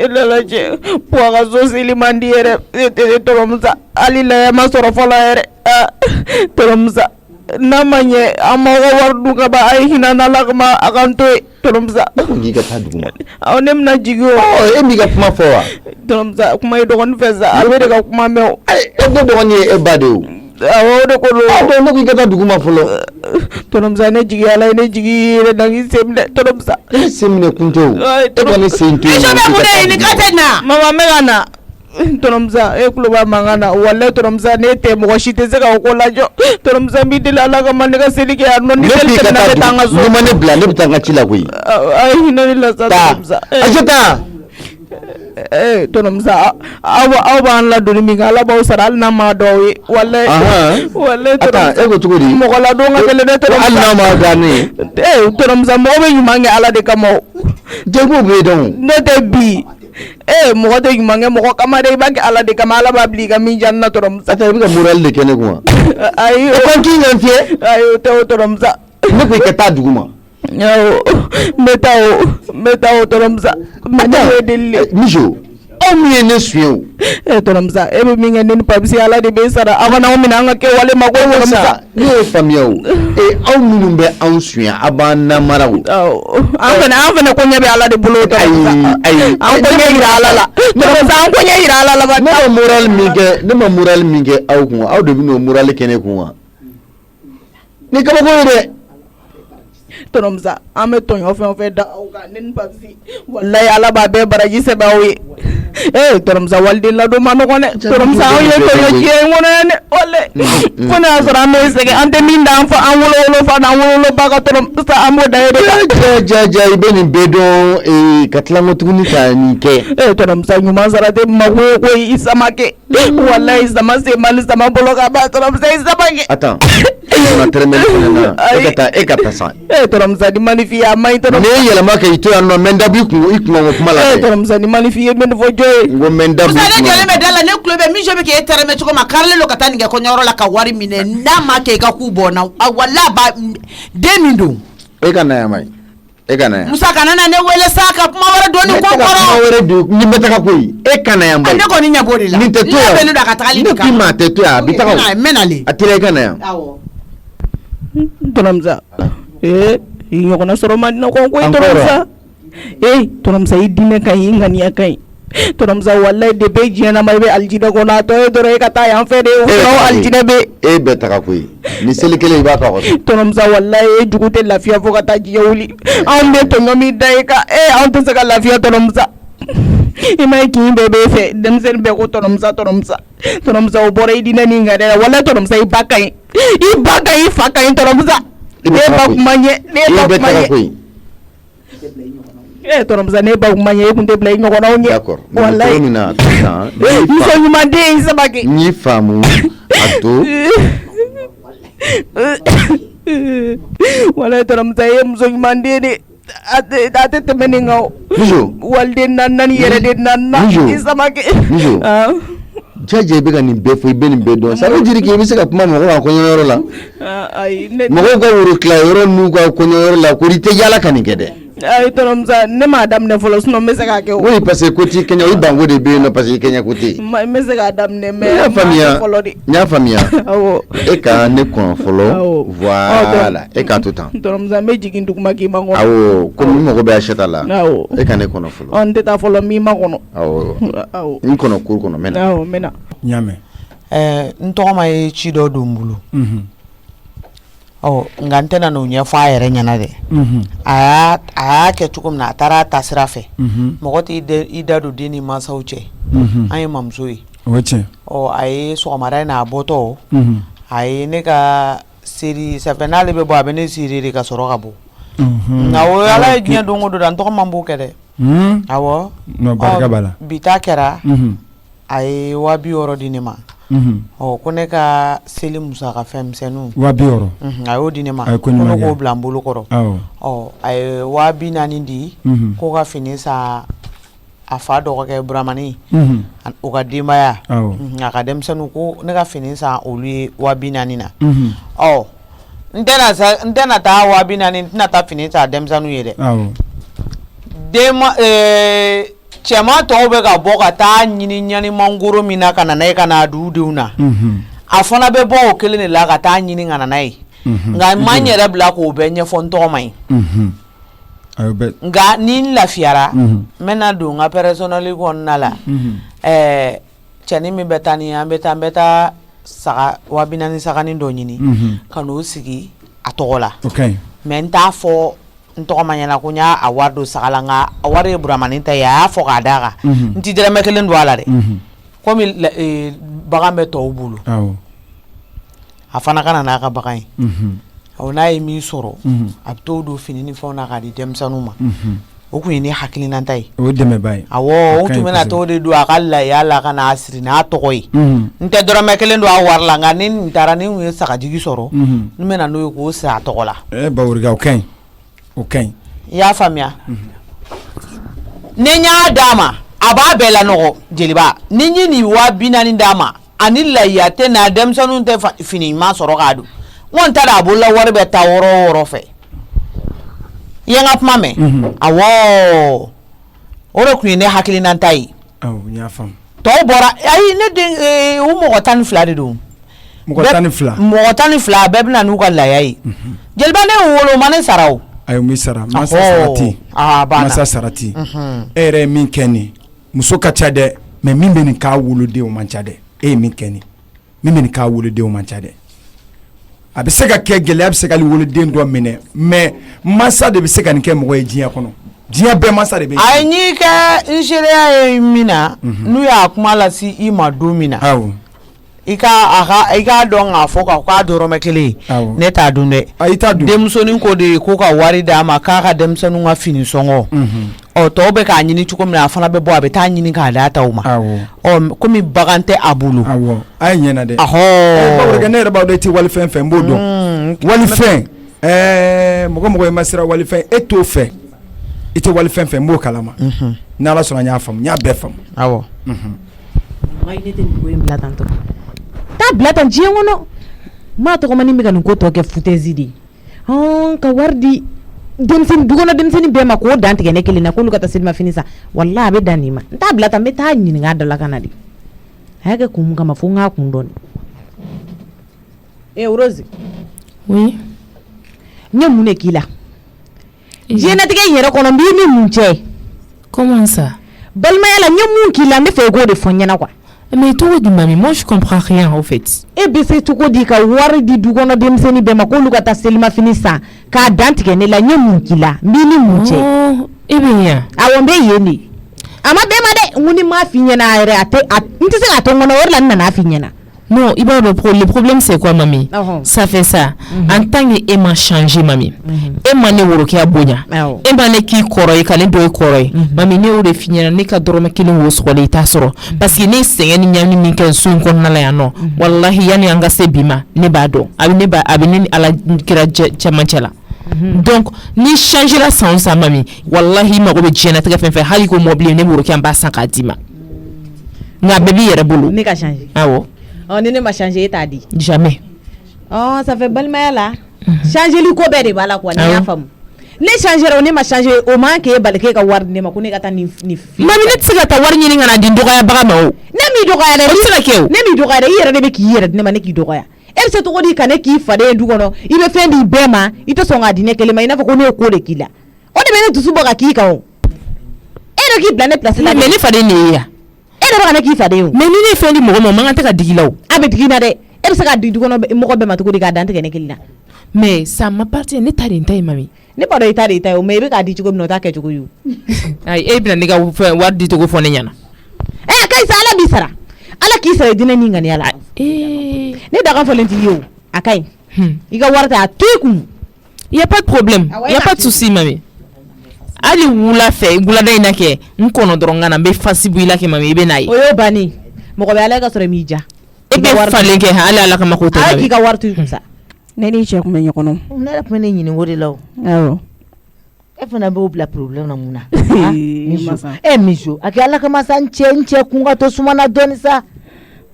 S2: la je poa zo sili mandiere Doromza ali la ma soro fola ere Doromza namanye amaga wardu ka ba ay hinana lagma akanto Doromza
S6: ko gi ka ta duguma
S2: onem na jigo
S6: mi ga kuma fo wa
S2: Doromza kuma yi dogon feza alwede ka kuma mew
S6: do dogon ye bado
S2: awo de ko lo
S6: no gi ka ta duguma folo
S2: Doromza ne jigi ala ne jigi re dangi semne Doromza
S6: semne kunto to ne sento
S1: Micho be mu de ni katena
S2: mama megana Doromza kuloba mangana wala Doromza ne te mo shite zeka ko lajo Doromza mi de la ga man ga selike arno ni tel na betanga so
S6: no mane bla ne betanga chila koi
S2: ay hinani la sa Doromza
S6: ajata
S2: Doromza awa an la doni mi ngala ba saral na ma dowe wala
S6: ata ego tugodi
S2: mo la do ngale ne Doromza
S6: Allah ma gani
S2: Doromza mo be yumange ala de kamo
S6: jego be don
S2: ne te bi mo de yumange mo kama de bangi ala de kama ala ba bli ga mi janna Doromza
S6: ata bi ga moral de kene kuma
S2: ayo
S6: ko ki ngan fie
S2: ayo te Doromza
S6: ne ko ke ta duguma
S2: metao Doromza mane delle
S6: Micho o mi ne suyo
S2: Doromza be mi ngene papsi ala de be sara avana o minanga ke wale ma ko Doromza
S6: ne famio au minum be au suya abana maraw
S2: avana ko nyabe ala de bulo Doromza an ko nyira ala la Doromza an ko nyira ala la ba
S6: ne moral minge au ko au de bino moral kene ko ni ka ko de
S2: Doromza ame tonyo fe da auga nin babsi wallahi ala ba be baraji se bawi Doromza waldi la do mano kone Doromza o ye tonyo je ngone walle fona asra me sege ante min da fa an wolo fa na wolo ba ka Doromza amo da
S6: ja ibeni bedo katlango tuguni ta ni ke
S2: Doromza nyuma zara de mago ko isamake wallahi sama se mal sama bologa ba Doromza isamake
S6: attends on a terminé na ekata sa
S2: Doromza di manifia mai Doromza
S6: ne yela maka ito anno menda bi ku ikuma kuma la
S2: Doromza di manifia men fo joy
S6: ngo menda bi
S1: Musa ne jole me dala ne klobe Micho be ke terme choko makarle lo katani nge konyoro la kawari mine na make ka kubona wala ba demindo
S6: ekana ya mai
S1: Musa kanana ne wele saka kuma wara doni ko koro
S6: wara do ni betaka koi ekana ya mai
S1: ande ko ni nyabodi la
S6: ni teto ya
S1: benu da katali
S6: ni kima teto ya bitaka
S1: na menale
S6: atire ekana ya
S1: awo
S2: Doromza yokona soro madina ko Doromza Doromza idine kay ngani akay Doromza wallahi de be jena may be aljida ko na to dore kata yan fede o aljina be
S6: betaka koi ni selikele ba ka ko
S2: Doromza wallahi jugute lafiya fo kata jiyuli an be to ngomi dayka an to saka lafiya Doromza imay ki bebe fe dem sen be ko Doromza o bore idine ni ngade wallahi Doromza ibakay fakay Doromza ne ba kumanye tɔrɔmusa ne ba kuma ɲɛ e kun tɛ bila i ɲɔgɔnnaw ɲɛ
S6: d'accord
S2: wallahi
S6: mina
S2: muso ɲuman den ye Sabake
S6: ni faamu a to
S2: wallahi tɔrɔmusa ye muso ɲuman den de a tɛ tɛmɛ nin kan o waliden naani yɛrɛ de nana i Sabake
S6: jaja i bɛ ka nin bɛɛ fɔ i bɛ nin bɛɛ dɔn ça veut dire que i bɛ se ka kuma mɔgɔw ka kɔɲɔyɔrɔ la mɔgɔw ka woro tilayɔrɔ n'u ka kɔɲɔyɔrɔ la ko i tɛ yaala ka nin kɛ dɛ
S2: ayi tɔrɔmusa ne m'a daminɛ fɔlɔ sinon n bɛ se k'a kɛ o
S6: oui parce que ko t'i kɛɲɛ i banko de bɛ yen nɔ parce que i kɛɲɛ ko tɛ yen
S2: n bɛ se k'a daminɛ mais
S6: n y'a faamuya n y'a faamuya
S2: awɔ
S6: e ka ne kɔnɔ fɔlɔ voilà e k'a to tan
S2: tɔrɔmusa n bɛ jigin duguma k'i ma kɔnɔ
S6: awɔ komi n mago bɛ Acheta la
S2: awɔ
S6: e ka ne kɔnɔ fɔlɔ
S2: n tɛ taa fɔlɔ min ma kɔnɔ
S6: awɔ n kɔnɔ cour kɔnɔ mɛn na
S2: awɔ n bɛ na
S8: n y'a mɛn
S1: n tɔgɔma ye ci dɔ don n bolo nka n tɛna n'o ɲɛfɔ a yɛrɛ ɲɛna dɛ a y'a kɛ cogo min na a taara a taasira fɛ mɔgɔ tɛ i da don den ni mansaw cɛ an ye mamuso ye
S8: o ye tiɲɛ
S1: a ye sɔgɔmada in na a bɔtɔ a ye ne ka seri safɛ n'ale bɛ bɔ a bɛ ne seri de ka sɔrɔ ka bɔ nka o ala ye diɲɛ don o don n tɔgɔ man b'o kɛ dɛ awɔ
S8: barika b'a la
S1: bi ta kɛra a ye 260 di ne ma ko ne ka seli musaka fɛn misɛnninw
S8: 260
S1: a y'o di ne ma
S8: ko
S1: ne k'o bila n bolo kɔrɔ a ye 40 di ko ka fini san a fa dɔgɔkɛ Buramani o ka denbaya a ka denmisɛnninw ko ne ka fini san olu ye 40 na n tɛna taa 40 n tɛna taa fini san denmisɛnninw ye dɛ cɛman tɔw bɛ ka bɔ ka taa ɲini ɲani mangoro min na ka na n'a ye ka na du denw na a fana bɛ bɔ o kelen de la ka taa ɲini ka na n'a ye nka n ma n yɛrɛ bila k'o bɛɛ ɲɛfɔ n tɔgɔma ye nka ni n lafiyara n bɛna don n ka personnel kɔnɔna la cɛni min bɛ taa ni an bɛ taa saga 40 saganin dɔ ɲini ka n'o sigi a tɔgɔ la mais n t'a fɔ n tɔgɔma ɲɛna ko n y'a wari don saga la nka a wari ye Buramani ta ye a y'a fɔ k'a d'a kan n ti dɛrɛmɛ kelen don a la dɛ komi bagan bɛ tɔw bolo a fana ka na n'a ka bagan ye n'a ye min sɔrɔ a bɛ t'o don fini ni fɛnw na k'a di denmisɛnninw ma o kun ye ne hakilinata ye
S8: o ye dɛmɛba ye
S1: awɔ o tun bɛna t'o de don a ka laya la ka n'a siri n'a tɔgɔ ye n tɛ dɔrɔmɛ kelen don a wari la nka ni nin taara ni n ye sagajigi sɔrɔ n bɛna n'o ye k'o siri a tɔgɔ la
S8: Baworika o ka ɲi o ka ɲi
S1: i y'a faamuya ni n y'a d'a ma a b'a bɛɛ lanɔgɔ jeliba ni n ye nin 40 d'a ma ani layiya tɛ n'a denmisɛnninw tɛ fini ɲuman sɔrɔ k'a don n kɔni t'a dɔn a bolola wari bɛ taa yɔrɔ o yɔrɔ fɛ i ye n ka kuma mɛn awɔ o de tun ye ne hakilinata ye
S8: n y'a faamu
S1: tɔw bɔra ayi ne den u mɔgɔ 12 de don
S8: mɔgɔ 12
S1: mɔgɔ 12 a bɛɛ bɛna n'u ka laya ye jeliba ne wolo ma ne sara o
S8: ayi mi sara masa sarati masa sarati e yɛrɛ ye min kɛ nin muso ka ca dɛ mais min bɛ nin k'a wolodenw man ca dɛ e ye min kɛ nin min bɛ nin k'a wolodenw man ca dɛ a bɛ se ka kɛ gɛlɛya bɛ se ka woloden dɔ minɛ mais masa de bɛ se ka nin kɛ mɔgɔ ye diɲɛ kɔnɔ diɲɛ bɛɛ masa de bɛ
S1: ayi n'i kɛ n seereya ye min na n'u y'a kuma lase i ma don min na awɔ i k'a dɔn k'a fɔ k'a dɔrɔmɛ kelen ne t'a dun dɛ denmusonin ko de ko ka wari d'a ma k'a ka denmisɛnninw ka fini sɔngɔ tɔw bɛ k'a ɲini cogo min na a fana bɛ bɔ a bɛ taa ɲini k'a d'a taw ma komi bagan tɛ a bolo
S8: a ye ɲɛna dɛ Baworika ne yɛrɛ b'a dɔn e tɛ walifɛn fɛ n b'o dɔn walifɛn mɔgɔ ye ma sira walifɛn e t'o fɛ i tɛ walifɛn fɛ n b'o kalama n'Ala sɔnna n y'a faamu n y'a bɛɛ faamu
S1: awɔ
S4: ne tɛ nin ko in bila tan tɔ taa bila tan diɲɛ kɔnɔ maa tɔgɔmani bɛ ka nin ko tɔ kɛ foutaise de ye ka wari di denmisɛnnin du kɔnɔ denmisɛnnin bɛɛ ma k'o dan tigɛ ne kelen na k'olu ka taa selimafini san walahi a bɛ dan nin ma n t'a bila tan n bɛ taa ɲininka dɔ la ka na de a y'a kɛ kun mun kama fo n k'a kun dɔn Rose
S3: oui
S4: n ye mun de k'i la diɲɛlatigɛ in yɛrɛ kɔnɔ n b'i ni mun cɛ
S3: comment ça
S4: balimaya la n ye mun k'i la n bɛ fɛ i k'o de fɔ n ɲɛna quoi
S3: mais cogo di mami moi je comprends rien en fait
S4: e bɛ se cogo di ka wari di du kɔnɔ denmisɛnnin bɛɛ ma k'olu ka taa selimafini san k'a dan tigɛ ne la n ye mun k'i la n b'i ni mun cɛ
S3: e bɛ yan
S4: awɔ n bɛ yen de a ma bɛɛ ma dɛ n ko ni m'a f'i ɲɛna yɛrɛ n tɛ se k'a to n kɔnɔ o de la n nana f'i ɲɛna
S3: Non, le problème c'est quoi, mamie? Ça fait ça. En tant que m'a changé, mamie. M'a ne woroke abonya. M'a ne ki koro e kale do koro. Mamie ne o de finir ne ka doroma kilo wo so le ta soro. Parce que ne senga ni nyam ni kan sun kon na la ya no. Wallahi yani anga se bima ne ba do. Abi ne ala kira chamanchala. Donc ni changer la sens à mamie. Wallahi ma ko be jena ta fe hali ko mobile ne woroke amba san ka dima. Nga bébé yere bolo.
S2: Ne ka changer.
S3: Ah oh.
S2: On ne m'a changé, t'as dit.
S3: Jamais.
S2: Oh, ça fait belle mère là. Changer le cobe de bala quoi, ni femme. Ne changer on ne m'a changé au moins que balke ka war ne ma ko ne ka ta ni.
S3: Mami ne tsika ta war nyini ngana din doga ya baga ma o.
S2: Ne mi doga ya ne mi doga ya yere de be ki yere ne ma ne ki doga ya. Elle se to di kane ki fade du kono. Il be fendi bema, ito so ngadi ne kele ma ina fa ko ne ko de kila. O de be ne tusu boga ki ka o. E do ki blane place la.
S3: Mais ne fade ne ya.
S2: Mais
S3: ni fait mo manga ta digila o
S2: abe digina de e se ka digu no mo ko be matuko di ka dante kene kilina
S3: mais ça m'appartient ne ta rinta mami
S2: ne pa do ita de ita o me be ka di chugo no ta ke chugo yu
S3: ay e bina ndiga war di to go fone nyana
S2: kai sa ala bisara ala ki sara dina ni ngani ala ne da kan folenti yo akai iga warta atuku
S3: y a pas de problème y a pas de souci mami ali wula fe wula dai nake nkono dorongana be fasibu ila ke mami be nayi
S2: oyo bani mo ko be ala ka sore mija
S3: e be falen ke ala ka makota
S2: aki ka wartu sa
S5: ne ni che kuma nyokono
S1: na la pene nyini ngori law
S5: awo
S1: e fana be obla problem na muna e mijo aki ala ka masa nche kunga to sumana doni sa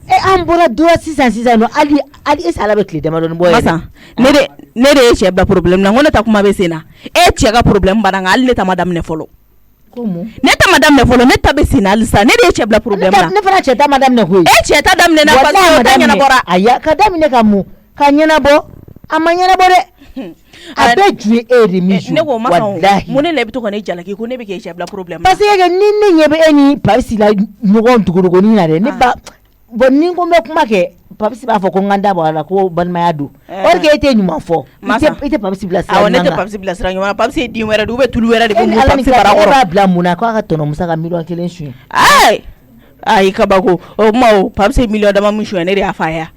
S1: e ambora do 600 no ali esala be clé de ma don boy
S2: masa ne de che ba problem na ngona ta kuma be sena e che ga problem baranga alle ta madame ne folo
S1: komo
S2: ne ta madame ne folo ne ta be sena alisa ne de che bla problem na
S1: ne fana che ta madame ne hoyi
S2: e che ta dame ne na pa so ta nyana bora
S1: aya ka dame ne ka mu ka nyana bo amanyana bo de abe jué e remission
S2: ne ko masa mo ne le bi to ko ne jala ki ko ne be ke che bla problem
S1: parce que ni nyebe eni parisi la nyogon tugurugo ni na de ne ba bon ni ko me kuma ke papisi ba fo ko nganda bala ko ban mayadu or ke ete nyuma fo ite papisi bla sa
S2: awon ete papisi bla sa nyuma papisi di wera du be tulu wera de ko papisi bara ko
S1: ba bla muna ko aka tono musaka million kelen shu
S2: ai kabako o ma papisi million da mamu shu ne de afaya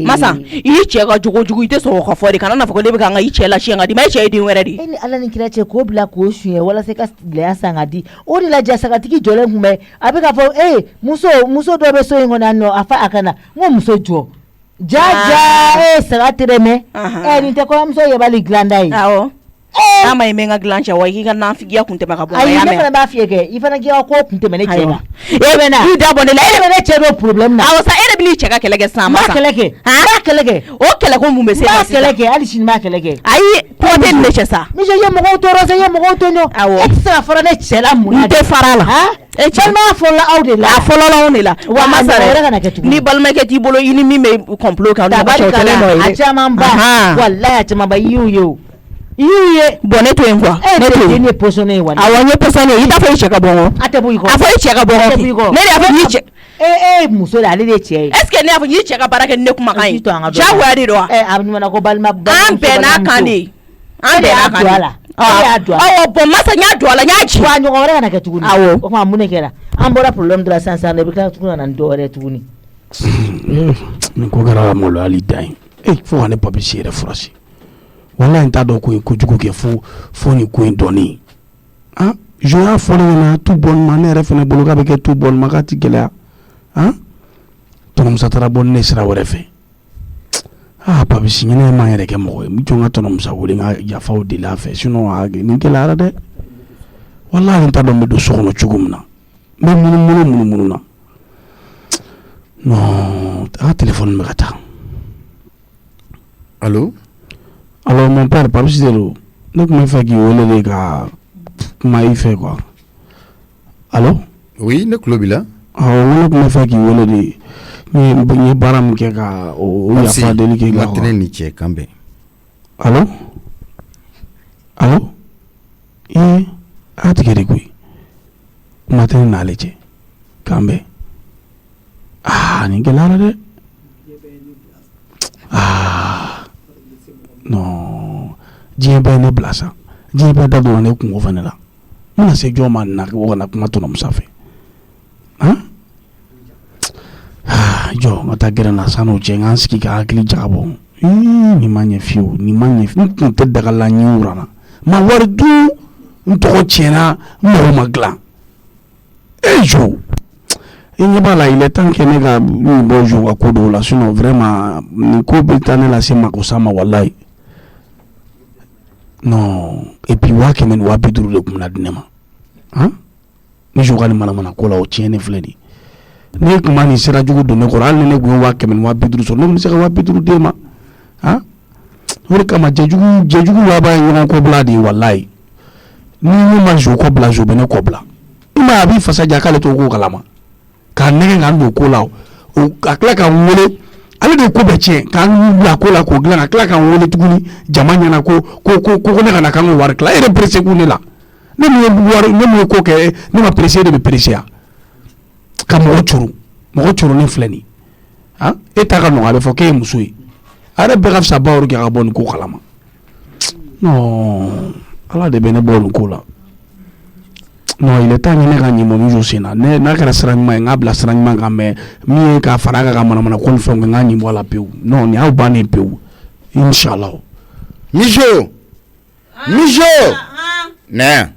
S2: masa yi che ga jugo ite so ko fo de kana na fo ko le be kan yi che la shi ngadi mai che di wera di
S1: eni ala ni kira che ko bla ko shu wala se ka bla sa ngadi o di la jasa ka tiki jole ngume abe ka fo muso do be so ngona no afa akana ngo muso jo jaja sara tereme ni te ko muso ye bali glanda yi
S2: awo ama imenga glancha wa kika na figia kunte makabo
S1: ya me ayi ne ba fiege ifana giya ko kunte mene chena bena
S2: i da bonde la
S1: mene chero problem na
S2: awo sa bili cheka kelege sama
S1: sa kelege
S2: o kele ko mumbe se
S1: ma kelege ali shin ma kelege
S2: ayi pote ne chesa
S1: mi je mo ko toro se mo ko tonyo extra fara ne chela mu
S2: na te farala
S1: e chelma fo la aude la
S2: fo la on la wa masare ni balma ke ti bolo ini mi me complot ka na ba chotele no
S1: a chama ba wallahi a chama ba yuye
S2: bonne to envoie
S1: ne posone wala
S2: awanye posone ita fa cheka bongo
S1: atebu iko
S2: afa cheka bongo ne ya fa yiche
S1: muso la le che
S2: est ce que ne ya fa yiche ka baraka ne kuma kai ja wari do
S1: abni na ko balma
S2: ambe na kani wala awo bon masa nya dola nya chi
S1: wa nyo ore na ke tuguni awo o ma mune kera ambora problem dra sansa ne bika tuguna na ndo ore tuguni
S7: min ko gara mo lo ali dai fo ne publish ere frasi wallahi nta do ko jugu ke fo ni ko doni je ya fo na tout bon manière fene bolo ka be ke tout bon makati gela tonom satara bon ne sira wore fe publish ni ne ma yere ke mo mi jonga tonom sa wuri nga ya faw de la fe sinon ni ke la ra de wallahi nta do me do so no jugumna me munu na non téléphone me gata. Allô? Alors mon père, pas si zéro. Donc me fait qui ole les gars, comment fait quoi? Allô?
S6: Oui, ne club là.
S7: On me fait qui ole les ni baram ke ga o ya fa de li ga.
S6: Matene ni che kambe.
S7: Allô? Atikere kui. Matene na leche. Kambe. Ni gelara de. No. Jibe ne blasa. Jibe da do ne kungo fanela. Muna se joma na ko na kuma to no musafe. Jo, ma taa gɛrɛ na san'o cɛ n k'an sigi ka hakili jagabɔ nin ma ɲɛ fiyewu nin ma ɲɛ n tun tɛ daga la ɲɛ wurana ma wari dun n tɔgɔ tiɲɛna n mago ma dilan jo i ɲɛ b'a la il est temps que ne ka nin bɔ jo ka ko dɔw la sinon vraiment nin ko bɛ taa ne lase makosa ma walayi non et puis 100 ni 250 de tun bɛna di ne ma ni jo ka nin manamana ko la o tiɲɛ ne filɛ nin ne tun ma nin sira jugu don ne kɔrɔ hali ni ne tun ye 100 ni 250 sɔrɔ ne tun bɛ se ka 250 d'e ma o de kama jɛjugu laban ye ɲɔgɔn kɔbila de ye walayi ni ne ma jo kɔbila jo bɛ ne kɔbila i ma a b'i fasa ja k'ale t'o ko kalama k'a nɛgɛ k'an don ko la a tila k'an wele ale de ye ko bɛɛ tiɲɛ k'an bila ko la k'o dilan ka tila k'an wele tuguni jama ɲɛna ko ne kana k'an ka wari tila e yɛrɛ perese kun ne la ne mun ye ko kɛ ne ma perese e de bɛ perese yan ka mɔgɔ coro ne filɛ nin e t'a ka nɔgɔ a bɛ fɔ k'e ye muso ye a yɛrɛ bɛɛ ka fisa ba yɔrɔ kɛ ka bɔ nin ko kalama non ala de bɛ ne bɔ nin ko la non il est temps que ne ka ɲɛmɔ min sen na n'a kɛra sira ɲuman ye n k'a bila sira ɲuman kan mais min ye k'a fara a kan ka manamana ko ni fɛnw kɛ n k'a ɲɛbɔ a la pewu non nin y'aw bannen pewu inshallah
S6: Mijo nɛ